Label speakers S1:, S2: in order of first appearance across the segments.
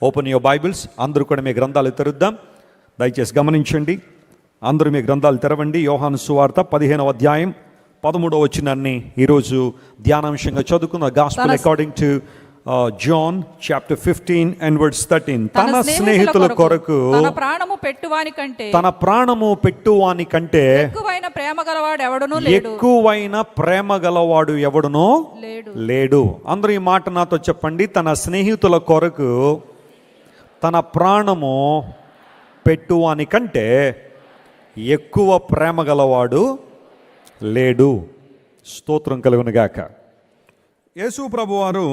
S1: Open your Bibles. అందరూ కూడా మీ గ్రంథాలు తెరుద్దాం. దయచేసి గమనించండి, అందరూ మీ గ్రంథాలు తెరవండి. యోహాను సువార్త 15వ అధ్యాయం 13వ వచనాన్ని ఈరోజు ధ్యానాంశంగా చదువుకున్న. Gospel according to John chapter 15 and verse 13. తన స్నేహితుల కొరకు
S2: తన ప్రాణము పెట్టువాని కంటే ఎక్కువైన ప్రేమ గలవాడు ఎవడునూ
S1: లేడు. అందరూ ఈ మాట నాతో చెప్పండి. తన స్నేహితుల కొరకు తన ప్రాణము పెట్టువాని కంటే ఎక్కువ ప్రేమ గలవాడు లేడు. స్తోత్రం కలుగునుగాక. యేసు ప్రభువారు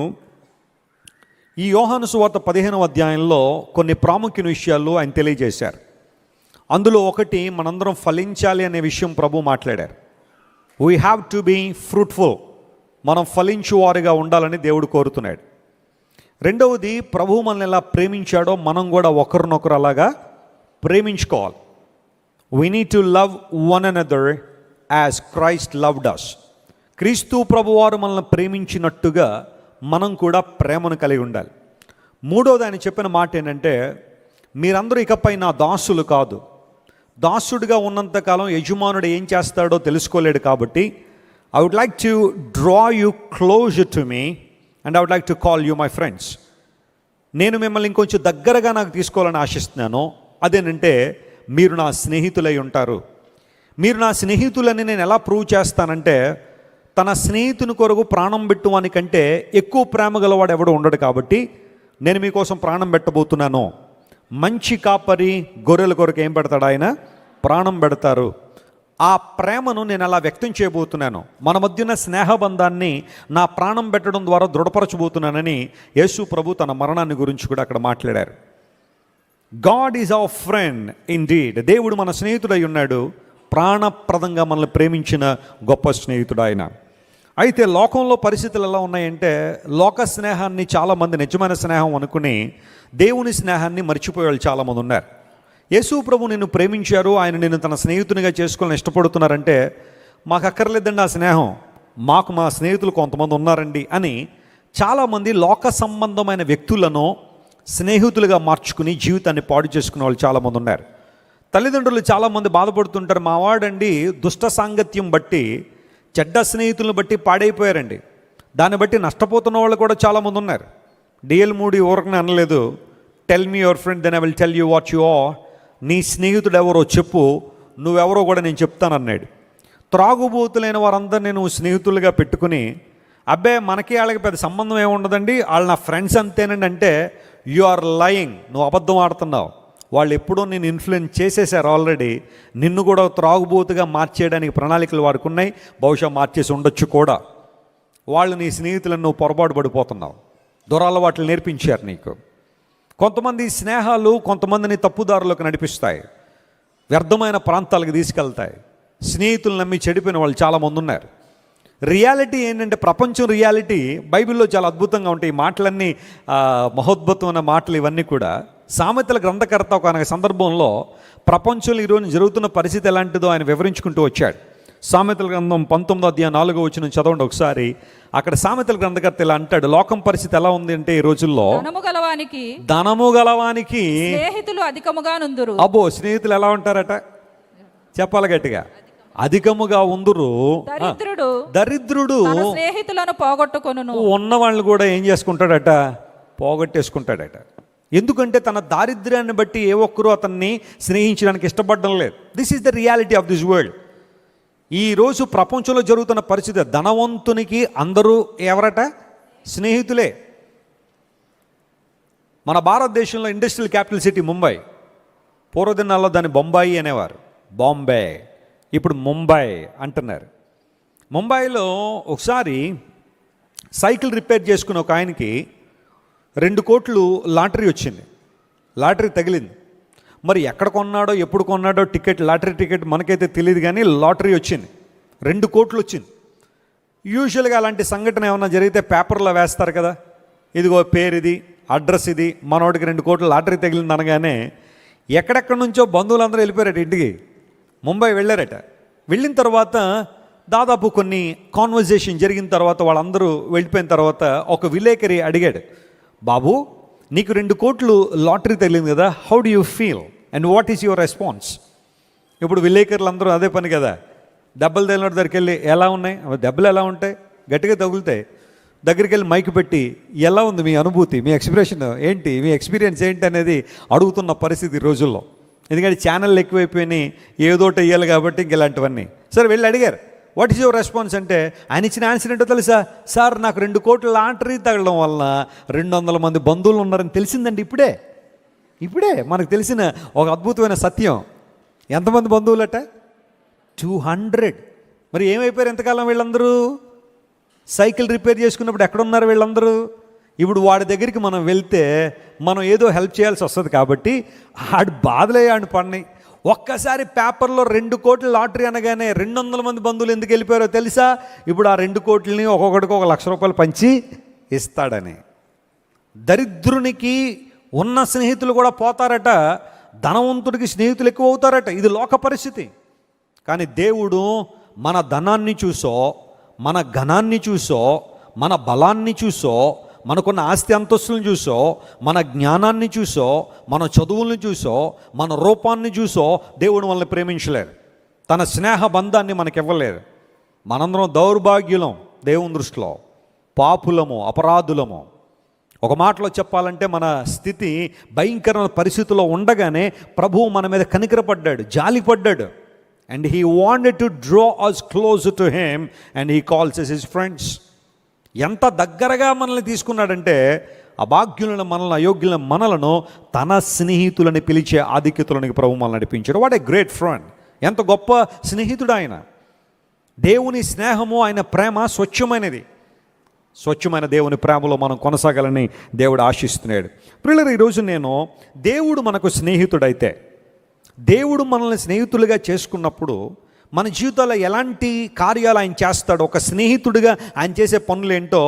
S1: ఈ యోహాను సువార్త 15వ అధ్యాయంలో కొన్ని ప్రాముఖ్యమైన విషయాలు ఆయన తెలియజేశారు. అందులో ఒకటి, మనందరం ఫలించాలి అనే విషయం ప్రభు మాట్లాడారు. We have to be fruitful. మనం ఫలించువారుగా ఉండాలని దేవుడు కోరుతున్నాడు. రెండవది, ప్రభు మనల్ని ఎలా ప్రేమించాడో మనం కూడా ఒకరినొకరు అలాగా ప్రేమించుకోవాలి. We need to love one another as Christ loved us. క్రీస్తు ప్రభువారు మనల్ని ప్రేమించినట్టుగా మనం కూడా ప్రేమను కలిగి ఉండాలి. మూడవది, ఆయన చెప్పిన మాట ఏంటంటే, మీరందరూ ఇకపై నా దాసులు కాదు. దాసుడిగా ఉన్నంతకాలం యజమానుడు ఏం చేస్తాడో తెలుసుకోలేడు. కాబట్టి I would like to draw you closer to me and I would like to call you my friends. నేను మిమ్మల్ని ఇంకొంచెం దగ్గరగా నాకు తీసుకోవాలని ఆశిస్తున్నాను. అదేనంటే, మీరు నా స్నేహితులై ఉంటారు. మీరు నా స్నేహితులని నేను ఎలా ప్రూవ్ చేస్తానంటే, తన స్నేహితుని కొరకు ప్రాణం పెట్టువాని కంటే ఎక్కువ ప్రేమ గలవాడు ఎవడు ఉండడు. కాబట్టి నేను మీకోసం ప్రాణం పెట్టబోతున్నాను. మంచి కాపరి గొర్రెల కొరకు ఏం పెడతాడు? ఆయన ప్రాణం పెడతారు. ఆ ప్రేమను నేను అలా వ్యక్తం చేయబోతున్నాను. మన మధ్యన స్నేహబంధాన్ని నా ప్రాణం పెట్టడం ద్వారా దృఢపరచబోతున్నానని యేసు ప్రభు తన మరణాన్ని గురించి కూడా అక్కడ మాట్లాడారు. God is our friend indeed. దేవుడు మన స్నేహితుడై ఉన్నాడు. ప్రాణప్రదంగా మనల్ని ప్రేమించిన గొప్ప స్నేహితుడు ఆయన. అయితే లోకంలో పరిస్థితులు ఎలా ఉన్నాయంటే, లోక స్నేహాన్ని చాలామంది నిజమైన స్నేహం అనుకుని దేవుని స్నేహాన్ని మర్చిపోయే వాళ్ళు చాలామంది ఉన్నారు. యేసు ప్రభు నిన్ను ప్రేమించారు, ఆయన నిన్ను తన స్నేహితునిగా చేసుకోవాలని ఇష్టపడుతున్నారంటే, మాకు అక్కర్లేదండి ఆ స్నేహం, మాకు మా స్నేహితులు కొంతమంది ఉన్నారండి అని చాలామంది లోక సంబంధమైన వ్యక్తులను స్నేహితులుగా మార్చుకుని జీవితాన్ని పాడు చేసుకునే వాళ్ళు చాలామంది ఉన్నారు. తల్లిదండ్రులు చాలామంది బాధపడుతుంటారు, మా వాడండి దుష్ట సాంగత్యం బట్టి, చెడ్డ స్నేహితులను బట్టి పాడైపోయారండి. దాన్ని బట్టి నష్టపోతున్న వాళ్ళు కూడా చాలామంది ఉన్నారు. డిఎల్ మూడీ ఊరకనే అనలేదు, tell me your friend then I will tell you what you are. నీ స్నేహితుడు ఎవరో చెప్పు, నువ్వెవరో కూడా నేను చెప్తానన్నాడు. త్రాగుబోతులైన వారందరినీ నువ్వు స్నేహితులుగా పెట్టుకుని, అబ్బే మనకి వాళ్ళకి పెద్ద సంబంధం ఏముండదండి, వాళ్ళు నా ఫ్రెండ్స్ అంతేనండి అంటే, యు ఆర్ లయింగ్. నువ్వు అబద్ధం ఆడుతున్నావు. వాళ్ళు ఎప్పుడో నేను ఇన్ఫ్లుయెన్స్ చేసేసారు ఆల్రెడీ. నిన్ను కూడా త్రాగుబోతుగా మార్చేయడానికి ప్రణాళికలు వారికి ఉన్నాయి. బహుశా మార్చేసి ఉండొచ్చు కూడా. వాళ్ళు నీ స్నేహితులను నువ్వు పొరపాటు పడిపోతున్నావు. దురలవాట్లు నేర్పించారు నీకు. కొంతమంది స్నేహాలు కొంతమందిని తప్పుదారులకు నడిపిస్తాయి, వ్యర్థమైన ప్రాంతాలకు తీసుకెళ్తాయి. స్నేహితులు నమ్మి చెడిపోయిన వాళ్ళు చాలామంది ఉన్నారు. రియాలిటీ ఏంటంటే, ప్రపంచం రియాలిటీ బైబిల్లో చాలా అద్భుతంగా ఉంటాయి. ఈ మాటలన్నీ మహోద్భుతమైన మాటలు ఇవన్నీ కూడా. సామెతల గ్రంథకర్త ఒక సందర్భంలో ప్రపంచంలో ఈరోజు జరుగుతున్న పరిస్థితి ఎలాంటిదో ఆయన వివరించుకుంటూ వచ్చాడు. సామెతల గ్రంథం 19వ అధ్యాయం 4వ వచనం చదవండి ఒకసారి. అక్కడ సామెతల గ్రంథకర్త ఇలా అంటాడు, లోకం పరిస్థితి ఎలా ఉంది అంటే, ఈ రోజుల్లో ధనము గలవానికి
S2: స్నేహితులు అధికముగా నుందురు.
S1: అబ్బో, స్నేహితులు ఎలా ఉంటారట చెప్పాలి గట్టిగా, అధికముగా ఉందురు. దరిద్రుడు
S2: స్నేహితులను పోగొట్టుకొనును.
S1: ఉన్న వాళ్ళు కూడా ఏం చేసుకుంటాడట? పోగొట్టేసుకుంటాడట. ఎందుకంటే తన దారిద్ర్యాన్ని బట్టి ఏ ఒక్కరూ అతన్ని స్నేహించడానికి ఇష్టపడడం లేదు. This is the reality of this world. ఈరోజు ప్రపంచంలో జరుగుతున్న పరిస్థితి, ధనవంతునికి అందరూ ఎవరట? స్నేహితులే. మన భారతదేశంలో ఇండస్ట్రియల్ క్యాపిటల్ సిటీ ముంబై. పూర్వదినాల్లో దాన్ని బొంబాయి అనేవారు, బాంబే. ఇప్పుడు ముంబై అంటున్నారు. ముంబైలో ఒకసారి సైకిల్ రిపేర్ చేసుకున్న ఒక ఆయనకి 2 కోట్లు లాటరీ వచ్చింది. లాటరీ తగిలింది. మరి ఎక్కడ కొన్నాడో ఎప్పుడు కొన్నాడో టికెట్, లాటరీ టికెట్ మనకైతే తెలియదు, కానీ లాటరీ వచ్చింది. 2 కోట్లు వచ్చింది. యూజువల్గా అలాంటి సంఘటన ఏమన్నా జరిగితే పేపర్లో వేస్తారు కదా, ఇదిగో పేరు ఇది, అడ్రస్ ఇది, మనోడికి 2 కోట్లు లాటరీ తగిలింది అనగానే ఎక్కడెక్కడి నుంచో బంధువులందరూ వెళ్ళిపోయారట ఇంటికి. ముంబై వెళ్ళారట. వెళ్ళిన తర్వాత దాదాపు కొన్ని కాన్వర్జేషన్ జరిగిన తర్వాత వాళ్ళందరూ వెళ్ళిపోయిన తర్వాత ఒక విలేకరి అడిగాడు, బాబు నీకు 2 కోట్లు లాటరీ తగిలింది కదా, how do you feel and what is your response? ఇప్పుడు విలేకరులు అందరూ అదే పని కదా, దెబ్బలు తగిలిన దగ్గరికి వెళ్ళి ఎలా ఉన్నాయి, దెబ్బలు ఎలా ఉంటాయి, గట్టిగా తగులుతాయి, దగ్గరికి వెళ్ళి మైక్ పెట్టి ఎలా ఉంది మీ అనుభూతి, మీ ఎక్స్ప్రెషన్ ఏంటి, మీ ఎక్స్పీరియన్స్ ఏంటి అనేది అడుగుతున్న పరిస్థితి ఈ రోజుల్లో. ఎందుకంటే ఛానళ్ళు ఎక్కువైపోయినాయి, ఏదోటి వేయాలి కాబట్టి ఇంక ఇలాంటివన్నీ. సరే వెళ్ళి అడిగారు, వాట్ ఈస్ యువర్ రెస్పాన్స్ అంటే ఆయన ఇచ్చిన ఆన్సర్ ఏంటో తెలుసా? సార్ నాకు 2 కోట్ల లాటరీ తగలడం వలన 200 మంది బంధువులు ఉన్నారని తెలిసిందండి. ఇప్పుడే మనకు తెలిసిన ఒక అద్భుతమైన సత్యం. ఎంతమంది బంధువులట? 200. మరి ఏమైపోయారు ఎంతకాలం వీళ్ళందరూ? సైకిల్ రిపేర్ చేసుకున్నప్పుడు ఎక్కడున్నారు వీళ్ళందరూ? ఇప్పుడు వాడి దగ్గరికి మనం వెళ్తే మనం ఏదో హెల్ప్ చేయాల్సి వస్తుంది కాబట్టి ఆడి బాధలే ఆడిని పడినాయి. ఒక్కసారి పేపర్లో 2 కోట్ల లాటరీ అనగానే 200 మంది బంధువులు ఎందుకు వెళ్ళిపోయారో తెలుసా? ఇప్పుడు ఆ 2 కోట్లని ఒక్కొక్కడికి 1 లక్ష రూపాయలు పంచి ఇస్తాడని. దరిద్రునికి ఉన్న స్నేహితులు కూడా పోతారట, ధనవంతుడికి స్నేహితులు ఎక్కువ అవుతారట. ఇది లోక పరిస్థితి. కానీ దేవుడు మన ధనాన్ని చూసో, మన ఘనాన్ని చూసో, మన బలాన్ని చూసో, మనకున్న ఆస్తి అంతస్తులను చూసో, మన జ్ఞానాన్ని చూసో, మన చదువులను చూసో, మన రూపాన్ని చూసో దేవుడు మనల్ని ప్రేమించలేరు. తన స్నేహ బంధాన్ని మనకివ్వలేరు. మనందరం దౌర్భాగ్యులం, దేవుని దృష్టిలో పాపులము, అపరాధులము. ఒక మాటలో చెప్పాలంటే మన స్థితి భయంకరమైన పరిస్థితుల్లో ఉండగానే ప్రభువు మన మీద కనికరపడ్డాడు, జాలిపడ్డాడు. And he wanted to draw us closer to him and he calls us his friends. ఎంత దగ్గరగా మనల్ని తీసుకున్నాడంటే అభాగ్యులను, మనల్ని అయోగ్యులను, మనలను తన స్నేహితులని పిలిచే ఆధిక్యతలోనికి ప్రభు మనల్ని నడిపించాడు. What a great friend! ఎంత గొప్ప స్నేహితుడు ఆయన. దేవుని స్నేహము, ఆయన ప్రేమ స్వచ్ఛమైనది. స్వచ్ఛమైన దేవుని ప్రేమలో మనం కొనసాగాలని దేవుడు ఆశిస్తున్నాడు. ప్రియులారా, ఈరోజు నేను దేవుడు మనకు స్నేహితుడైతే, దేవుడు మనల్ని స్నేహితులుగా చేసుకున్నప్పుడు మన జీవితాల్లో ఎలాంటి కార్యాలు ఆయన చేస్తాడు, ఒక స్నేహితుడిగా ఆయన చేసే పనులు ఏంటో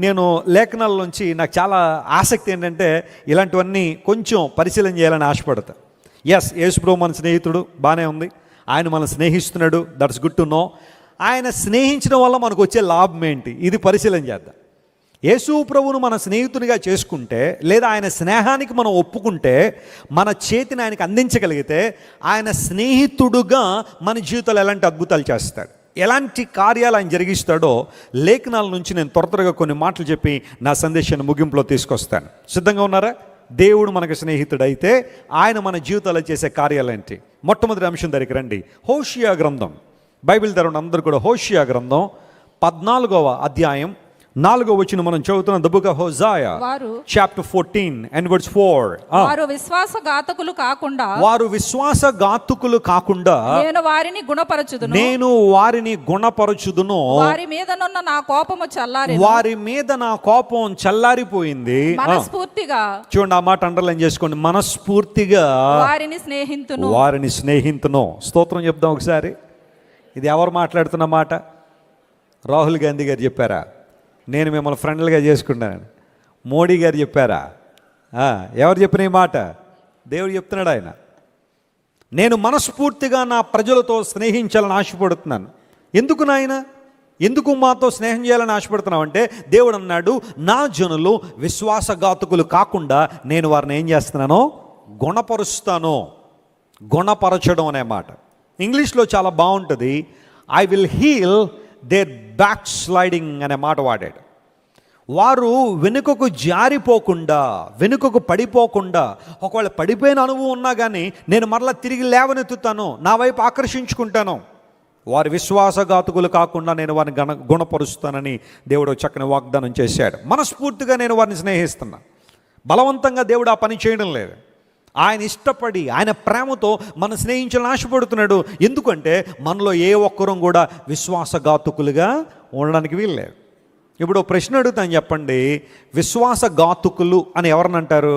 S1: నేను లేఖనాల్లోంచి నాకు చాలా ఆసక్తి ఏంటంటే ఇలాంటివన్నీ కొంచెం పరిశీలన చేయాలని ఆశపడతా. ఎస్, యేసుప్రభు మన స్నేహితుడు, బాగానే ఉంది. ఆయన మనం స్నేహిస్తున్నాడు, దట్స్ గుడ్ టు నో. ఆయన స్నేహించడం వల్ల మనకు వచ్చే లాభం ఏంటి, ఇది పరిశీలన చేద్దాం. యేసు ప్రభువును మన స్నేహితునిగా చేసుకుంటే, లేదా ఆయన స్నేహానికి మనం ఒప్పుకుంటే, మన చేతిని ఆయనకు అందించగలిగితే, ఆయన స్నేహితుడుగా మన జీవితంలో ఎలాంటి అద్భుతాలు చేస్తాడు, ఎలాంటి కార్యాలు ఆయన జరిగిస్తాడో లేఖనాల నుంచి నేను త్వరగా కొన్ని మాటలు చెప్పి నా సందేశాన్ని ముగింపులో తీసుకొస్తాను. సిద్ధంగా ఉన్నారా? దేవుడు మనకు స్నేహితుడైతే ఆయన మన జీవితాల్లో చేసే కార్యాలేంటి? మొట్టమొదటి అంశం దగ్గరికి రండి. హోషియా గ్రంథం, బైబిల్ తెరవండి అందరూ కూడా. హోషియా గ్రంథం 14వ అధ్యాయం 4వ వచనం మనం చదువుతున్న the book of Hosea chapter 14 and verse 4.
S2: వారు విశ్వాసఘాతకులు
S1: కాకుండా
S2: నేను వారిని గుణపరచుదును, వారి మీద నా కోపం చల్లారిపోయింది. మనస్ఫూర్తిగా చూడండి, ఆ మాట అండర్లైన్ చేసుకోండి. మనస్ఫూర్తిగా వారిని స్నేహితును. స్తోత్రం చెప్దాం ఒకసారి. ఇది ఎవరు మాట్లాడుతున్న మాట? రాహుల్ గాంధీ గారు చెప్పారా నేను మిమ్మల్ని ఫ్రెండ్లుగా చేసుకున్నాను? మోడీ గారు చెప్పారా? ఎవరు చెప్పిన ఈ మాట? దేవుడు చెప్తున్నాడు. ఆయన, నేను మనస్ఫూర్తిగా నా ప్రజలతో స్నేహించాలని ఆశపడుతున్నాను. ఎందుకు నాయన, ఎందుకు మాతో స్నేహం చేయాలని ఆశపడుతున్నావు అంటే, దేవుడు అన్నాడు, నా జనులు విశ్వాసఘాతకులు కాకుండా నేను వారిని ఏం చేస్తున్నానో గుణపరుస్తాను. గుణపరచడం అనే మాట ఇంగ్లీష్లో చాలా బాగుంటుంది. I will heal their backsliding అనే మాట వాడాడు. వారు వెనుకకు జారిపోకుండా, వెనుకకు పడిపోకుండా, ఒకవేళ పడిపోయిన అనుభవం ఉన్నా కానీ నేను మరలా తిరిగి లేవనెత్తుతాను, నా వైపు ఆకర్షించుకుంటాను. వారి విశ్వాసఘాతకులు కాకుండా నేను వారిని గుణపరుస్తానని దేవుడు చక్కని వాగ్దానం చేశాడు. మనస్ఫూర్తిగా నేను వారిని స్నేహిస్తున్నా. బలవంతంగా దేవుడు ఆ పని చేయడం లేదు. ఆయన ఇష్టపడి, ఆయన ప్రేమతో మనం స్నేహించాలని ఆశపడుతున్నాడు. ఎందుకంటే మనలో ఏ ఒక్కరం కూడా విశ్వాసఘాతకులుగా ఉండడానికి వీల్లేదు. ఇప్పుడు ప్రశ్న అడుగుతాను, చెప్పండి, విశ్వాసఘాతకులు అని ఎవరిని అంటారు?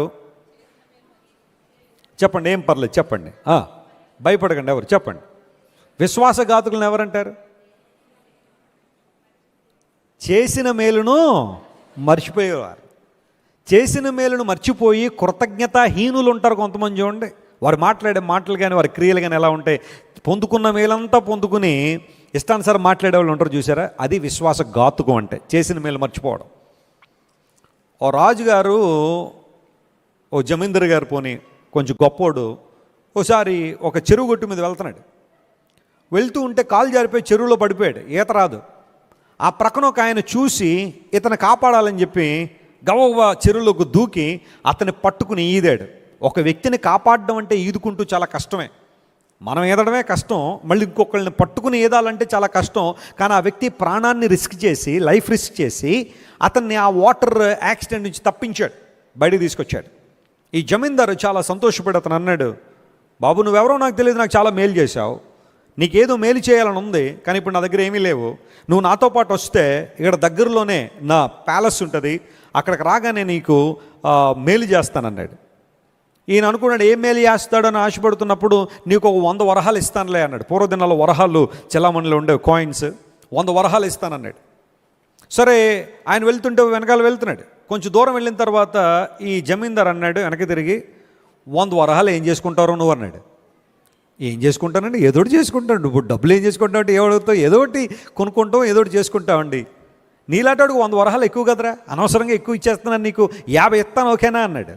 S2: చెప్పండి, ఏం పర్లేదు చెప్పండి, భయపడకండి, ఎవరు చెప్పండి. విశ్వాసఘాతకులను ఎవరంటారు? చేసిన మేలును మర్చిపోయేవారు. చేసిన మేలును మర్చిపోయి కృతజ్ఞతాహీనులు ఉంటారు కొంతమంది. చూడండి, వారు మాట్లాడే మాటలు కానీ వారి క్రియలు కానీ ఎలా ఉంటాయి? పొందుకున్న మేలంతా పొందుకుని ఇష్టానుసారం మాట్లాడే వాళ్ళు ఉంటారు, చూసారా? అది విశ్వాసఘాతుకం అంటే, చేసిన మేలు మర్చిపోవడం. ఓ రాజుగారు
S1: ఓ జమీందర్ గారు పోని కొంచెం గొప్పోడు ఓసారి ఒక చెరువు గట్టు మీద వెళ్తున్నాడు. వెళ్తూ ఉంటే కాలు జారిపోయి చెరువులో పడిపోయాడు, ఈత రాదు. ఆ ప్రక్కన ఒక ఆయన చూసి ఇతను కాపాడాలని చెప్పి గవ్వ చెరువులోకి దూకి అతన్ని పట్టుకుని ఈదాడు. ఒక వ్యక్తిని కాపాడడం అంటే ఈదుకుంటూ చాలా కష్టమే, మనం ఈదడమే కష్టం, మళ్ళీ ఇంకొకళ్ళని పట్టుకుని ఈదాలంటే చాలా కష్టం. కానీ ఆ వ్యక్తి ప్రాణాన్ని రిస్క్ చేసి, లైఫ్ రిస్క్ చేసి అతన్ని ఆ వాటర్ యాక్సిడెంట్ నుంచి తప్పించాడు, బయటికి తీసుకొచ్చాడు. ఈ జమీందారు చాలా సంతోషపడి అతను అన్నాడు, బాబు నువ్వెవరో నాకు తెలియదు, నాకు చాలా మేలు చేశావు, నీకేదో మేలు చేయాలని ఉంది, కానీ ఇప్పుడు నా దగ్గర ఏమీ లేవు, నువ్వు నాతో పాటు వస్తే ఇక్కడ దగ్గరలోనే నా ప్యాలెస్ ఉంటుంది, అక్కడికి రాగానే నీకు మేలు చేస్తానన్నాడు. ఈయన అనుకున్నాడు ఏం మేలు చేస్తాడని ఆశపడుతున్నప్పుడు నీకు ఒక 100 వరహాలు ఇస్తానులే అన్నాడు. పూర్వదినాల్లో వరహాలు చెలామణిలో ఉండేవి, కాయిన్స్, 100 వరహాలు ఇస్తానన్నాడు. సరే ఆయన వెళ్తుంటే వెనకాల వెళ్తున్నాడు. కొంచెం దూరం వెళ్ళిన తర్వాత ఈ జమీందార్ అన్నాడు వెనక్కి తిరిగి, 100 వరహాలు ఏం చేసుకుంటారో నువ్వు అన్నాడు. ఏం చేసుకుంటానండి, ఏదోటి చేసుకుంటాడు, నువ్వు డబ్బులు ఏం చేసుకుంటావు అంటే ఏమడుగుతావు, ఏదోటి కొనుక్కుంటావు, ఏదోటి చేసుకుంటావండి, నీలాంటి 100 వరహాలు ఎక్కువ కదరా, అనవసరంగా ఎక్కువ ఇచ్చేస్తున్నాను, నీకు 50 ఇస్తాను ఓకేనా అన్నాడు.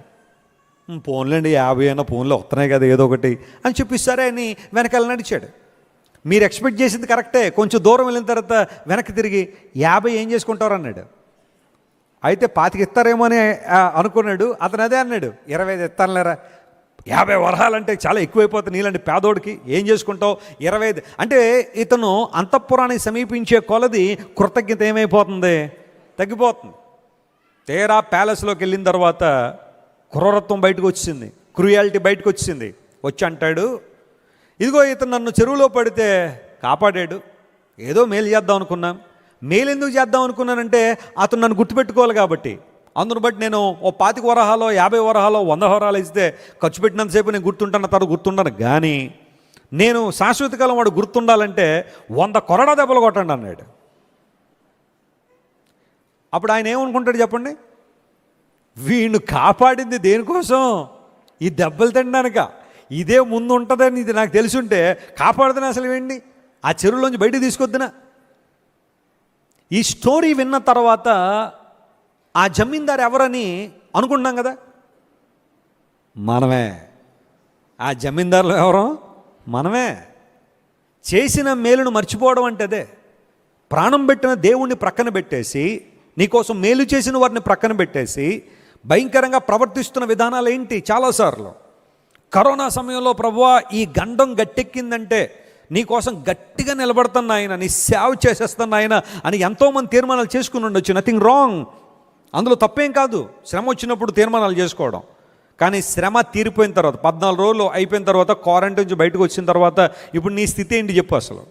S1: ఫోన్లేండి 50 అయినా ఫోన్లో వస్తున్నాయి కదా ఏదో ఒకటి అని చెప్పి సరే అని వెనకాల నడిచాడు. మీరు ఎక్స్పెక్ట్ చేసింది కరెక్టే, కొంచెం దూరం వెళ్ళిన తర్వాత వెనక్కి తిరిగి 50 ఏం చేసుకుంటారు అన్నాడు. అయితే 25 ఇస్తారేమో అని అనుకున్నాడు. అతను అదే అన్నాడు, 25 ఇస్తానులేరా, 50 వరహాలంటే చాలా ఎక్కువైపోతుంది నీలాంటి పేదోడికి, ఏం చేసుకుంటావు 25 అంటే. ఇతను అంతఃపురానికి సమీపించే కొలది కృతజ్ఞత ఏమైపోతుంది, తగ్గిపోతుంది. తీరా ప్యాలెస్లోకి వెళ్ళిన తర్వాత క్రూరత్వం బయటకు వచ్చింది, క్రూయాలిటీ బయటకు వచ్చింది. వచ్చి అంటాడు, ఇదిగో ఇతను నన్ను చెరువులో పడితే కాపాడాడు, ఏదో మేలు చేద్దాం అనుకున్నాం, మేలు ఎందుకు చేద్దాం అనుకున్నానంటే అతను నన్ను గుర్తుపెట్టుకోవాలి కాబట్టి, అందును బట్టి నేను ఓ 25 వరహాలో 50 వరహాలో 100 వరహాలు ఇస్తే ఖర్చు పెట్టినంతసేపు నేను గుర్తుంటాను, తర్వాత గుర్తుంటాను, కానీ నేను శాశ్వత కాలం వాడు గుర్తుండాలంటే 100 కొరడా దెబ్బలు కొట్టండి అన్నాడు. అప్పుడు ఆయన ఏమనుకుంటాడు చెప్పండి, వీణ్ణి కాపాడింది దేనికోసం, ఈ దెబ్బలు తినడానిక, ఇదే ముందు ఉంటుందని ఇది నాకు తెలుసుంటే కాపాడుతున్నా అసలు ఏంటి, ఆ చెరువులోంచి బయటికి తీసుకొద్దునా. ఈ స్టోరీ విన్న తర్వాత ఆ జమీందారు ఎవరని అనుకుంటున్నాం కదా, మనమే. ఆ జమీందారులు ఎవరో మనమే. చేసిన మేలును మర్చిపోవడం అంటే అదే. ప్రాణం పెట్టిన దేవుణ్ణి ప్రక్కన పెట్టేసి, నీకోసం మేలు చేసిన వారిని ప్రక్కన పెట్టేసి భయంకరంగా ప్రవర్తిస్తున్న విధానాలు ఏంటి. చాలాసార్లు కరోనా సమయంలో ప్రభువా ఈ గండం గట్టెక్కిందంటే నీకోసం గట్టిగా నిలబడుతున్నా ఆయన, నీ సేవ చేసేస్తున్నా ఆయన అని ఎంతోమంది తీర్మానాలు చేసుకుని ఉండొచ్చు, నథింగ్ రాంగ్, అందులో తప్పేం కాదు. శ్రమ వచ్చినప్పుడు తీర్మానాలు చేసుకోవడం. కానీ శ్రమ తీరిపోయిన తర్వాత 14 రోజులు అయిపోయిన తర్వాత క్వారంటైన్ నుంచి బయటకు వచ్చిన తర్వాత ఇప్పుడు నీ స్థితి ఏంటి చెప్పు. అసలు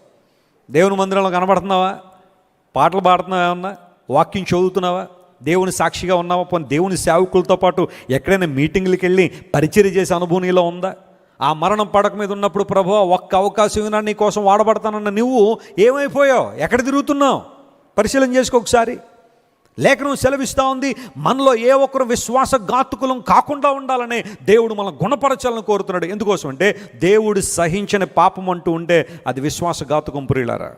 S1: దేవుని మందిరంలో కనబడుతున్నావా, పాటలు పాడుతున్నావా, ఏమన్నా వాక్యం చదువుతున్నావా, దేవుని సాక్షిగా ఉన్నావా, పోనీ దేవుని సేవకులతో పాటు ఎక్కడైనా మీటింగ్లకి వెళ్ళి పరిచర్య చేసే అనుభవం నీలో ఉందా. ఆ మరణం పడక మీద ఉన్నప్పుడు ప్రభువా ఒక్క అవకాశం వినా నీ కోసం వాడబడతానన్న నువ్వు ఏమైపోయావు, ఎక్కడ తిరుగుతున్నావు, పరిశీలన చేసుకో ఒకసారి. లేఖనం సెలవిస్తూ ఉంది, మనలో ఏ ఒక్కరు విశ్వాసఘాతుకులం కాకుండా ఉండాలనే దేవుడు మనం గుణపరచాలని కోరుతున్నాడు. ఎందుకోసం అంటే దేవుడు సహించని పాపం అంటూ ఉంటే అది విశ్వాసఘాతుకం. ప్రియులారా,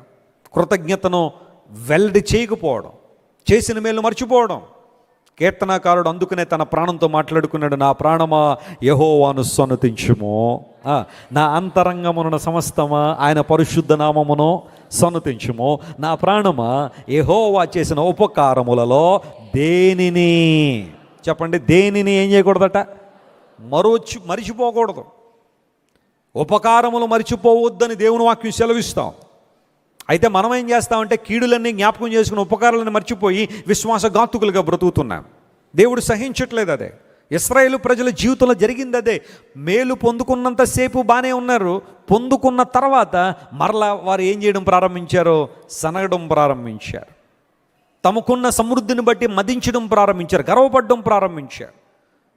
S1: కృతజ్ఞతను వెల్లడి చేయకపోవడం, చేసిన మేలు మర్చిపోవడం. కీర్తనాకారుడు అందుకనే తన ప్రాణంతో మాట్లాడుకున్నాడు, నా ప్రాణమా యెహోవాను సన్నతించుము, నా అంతరంగమున సమస్తమా ఆయన పరిశుద్ధ నామమును సన్నతించుము, నా ప్రాణమా యెహోవా చేసిన ఉపకారములలో దేనిని, చెప్పండి, దేనిని ఏం చేయకూడదట, మరిచిపోకూడదు. ఉపకారములు మరిచిపోవద్దని దేవుని వాక్యం సెలవిస్తాం. అయితే మనం ఏం చేస్తామంటే కీడులన్నీ జ్ఞాపకం చేసుకుని ఉపకారాలను మర్చిపోయి విశ్వాసఘాతుకులుగా బ్రతుకుతున్నాం. దేవుడు సహించట్లేదు. అదే ఇశ్రాయేలు ప్రజల జీవితంలో జరిగింది. అదే మేలు పొందుకున్నంతసేపు బాగానే ఉన్నారు, పొందుకున్న తర్వాత మరలా వారు ఏం చేయడం ప్రారంభించారో, సనగడం ప్రారంభించారు, తమకున్న సమృద్ధిని బట్టి మదించడం ప్రారంభించారు, గర్వపడడం ప్రారంభించారు.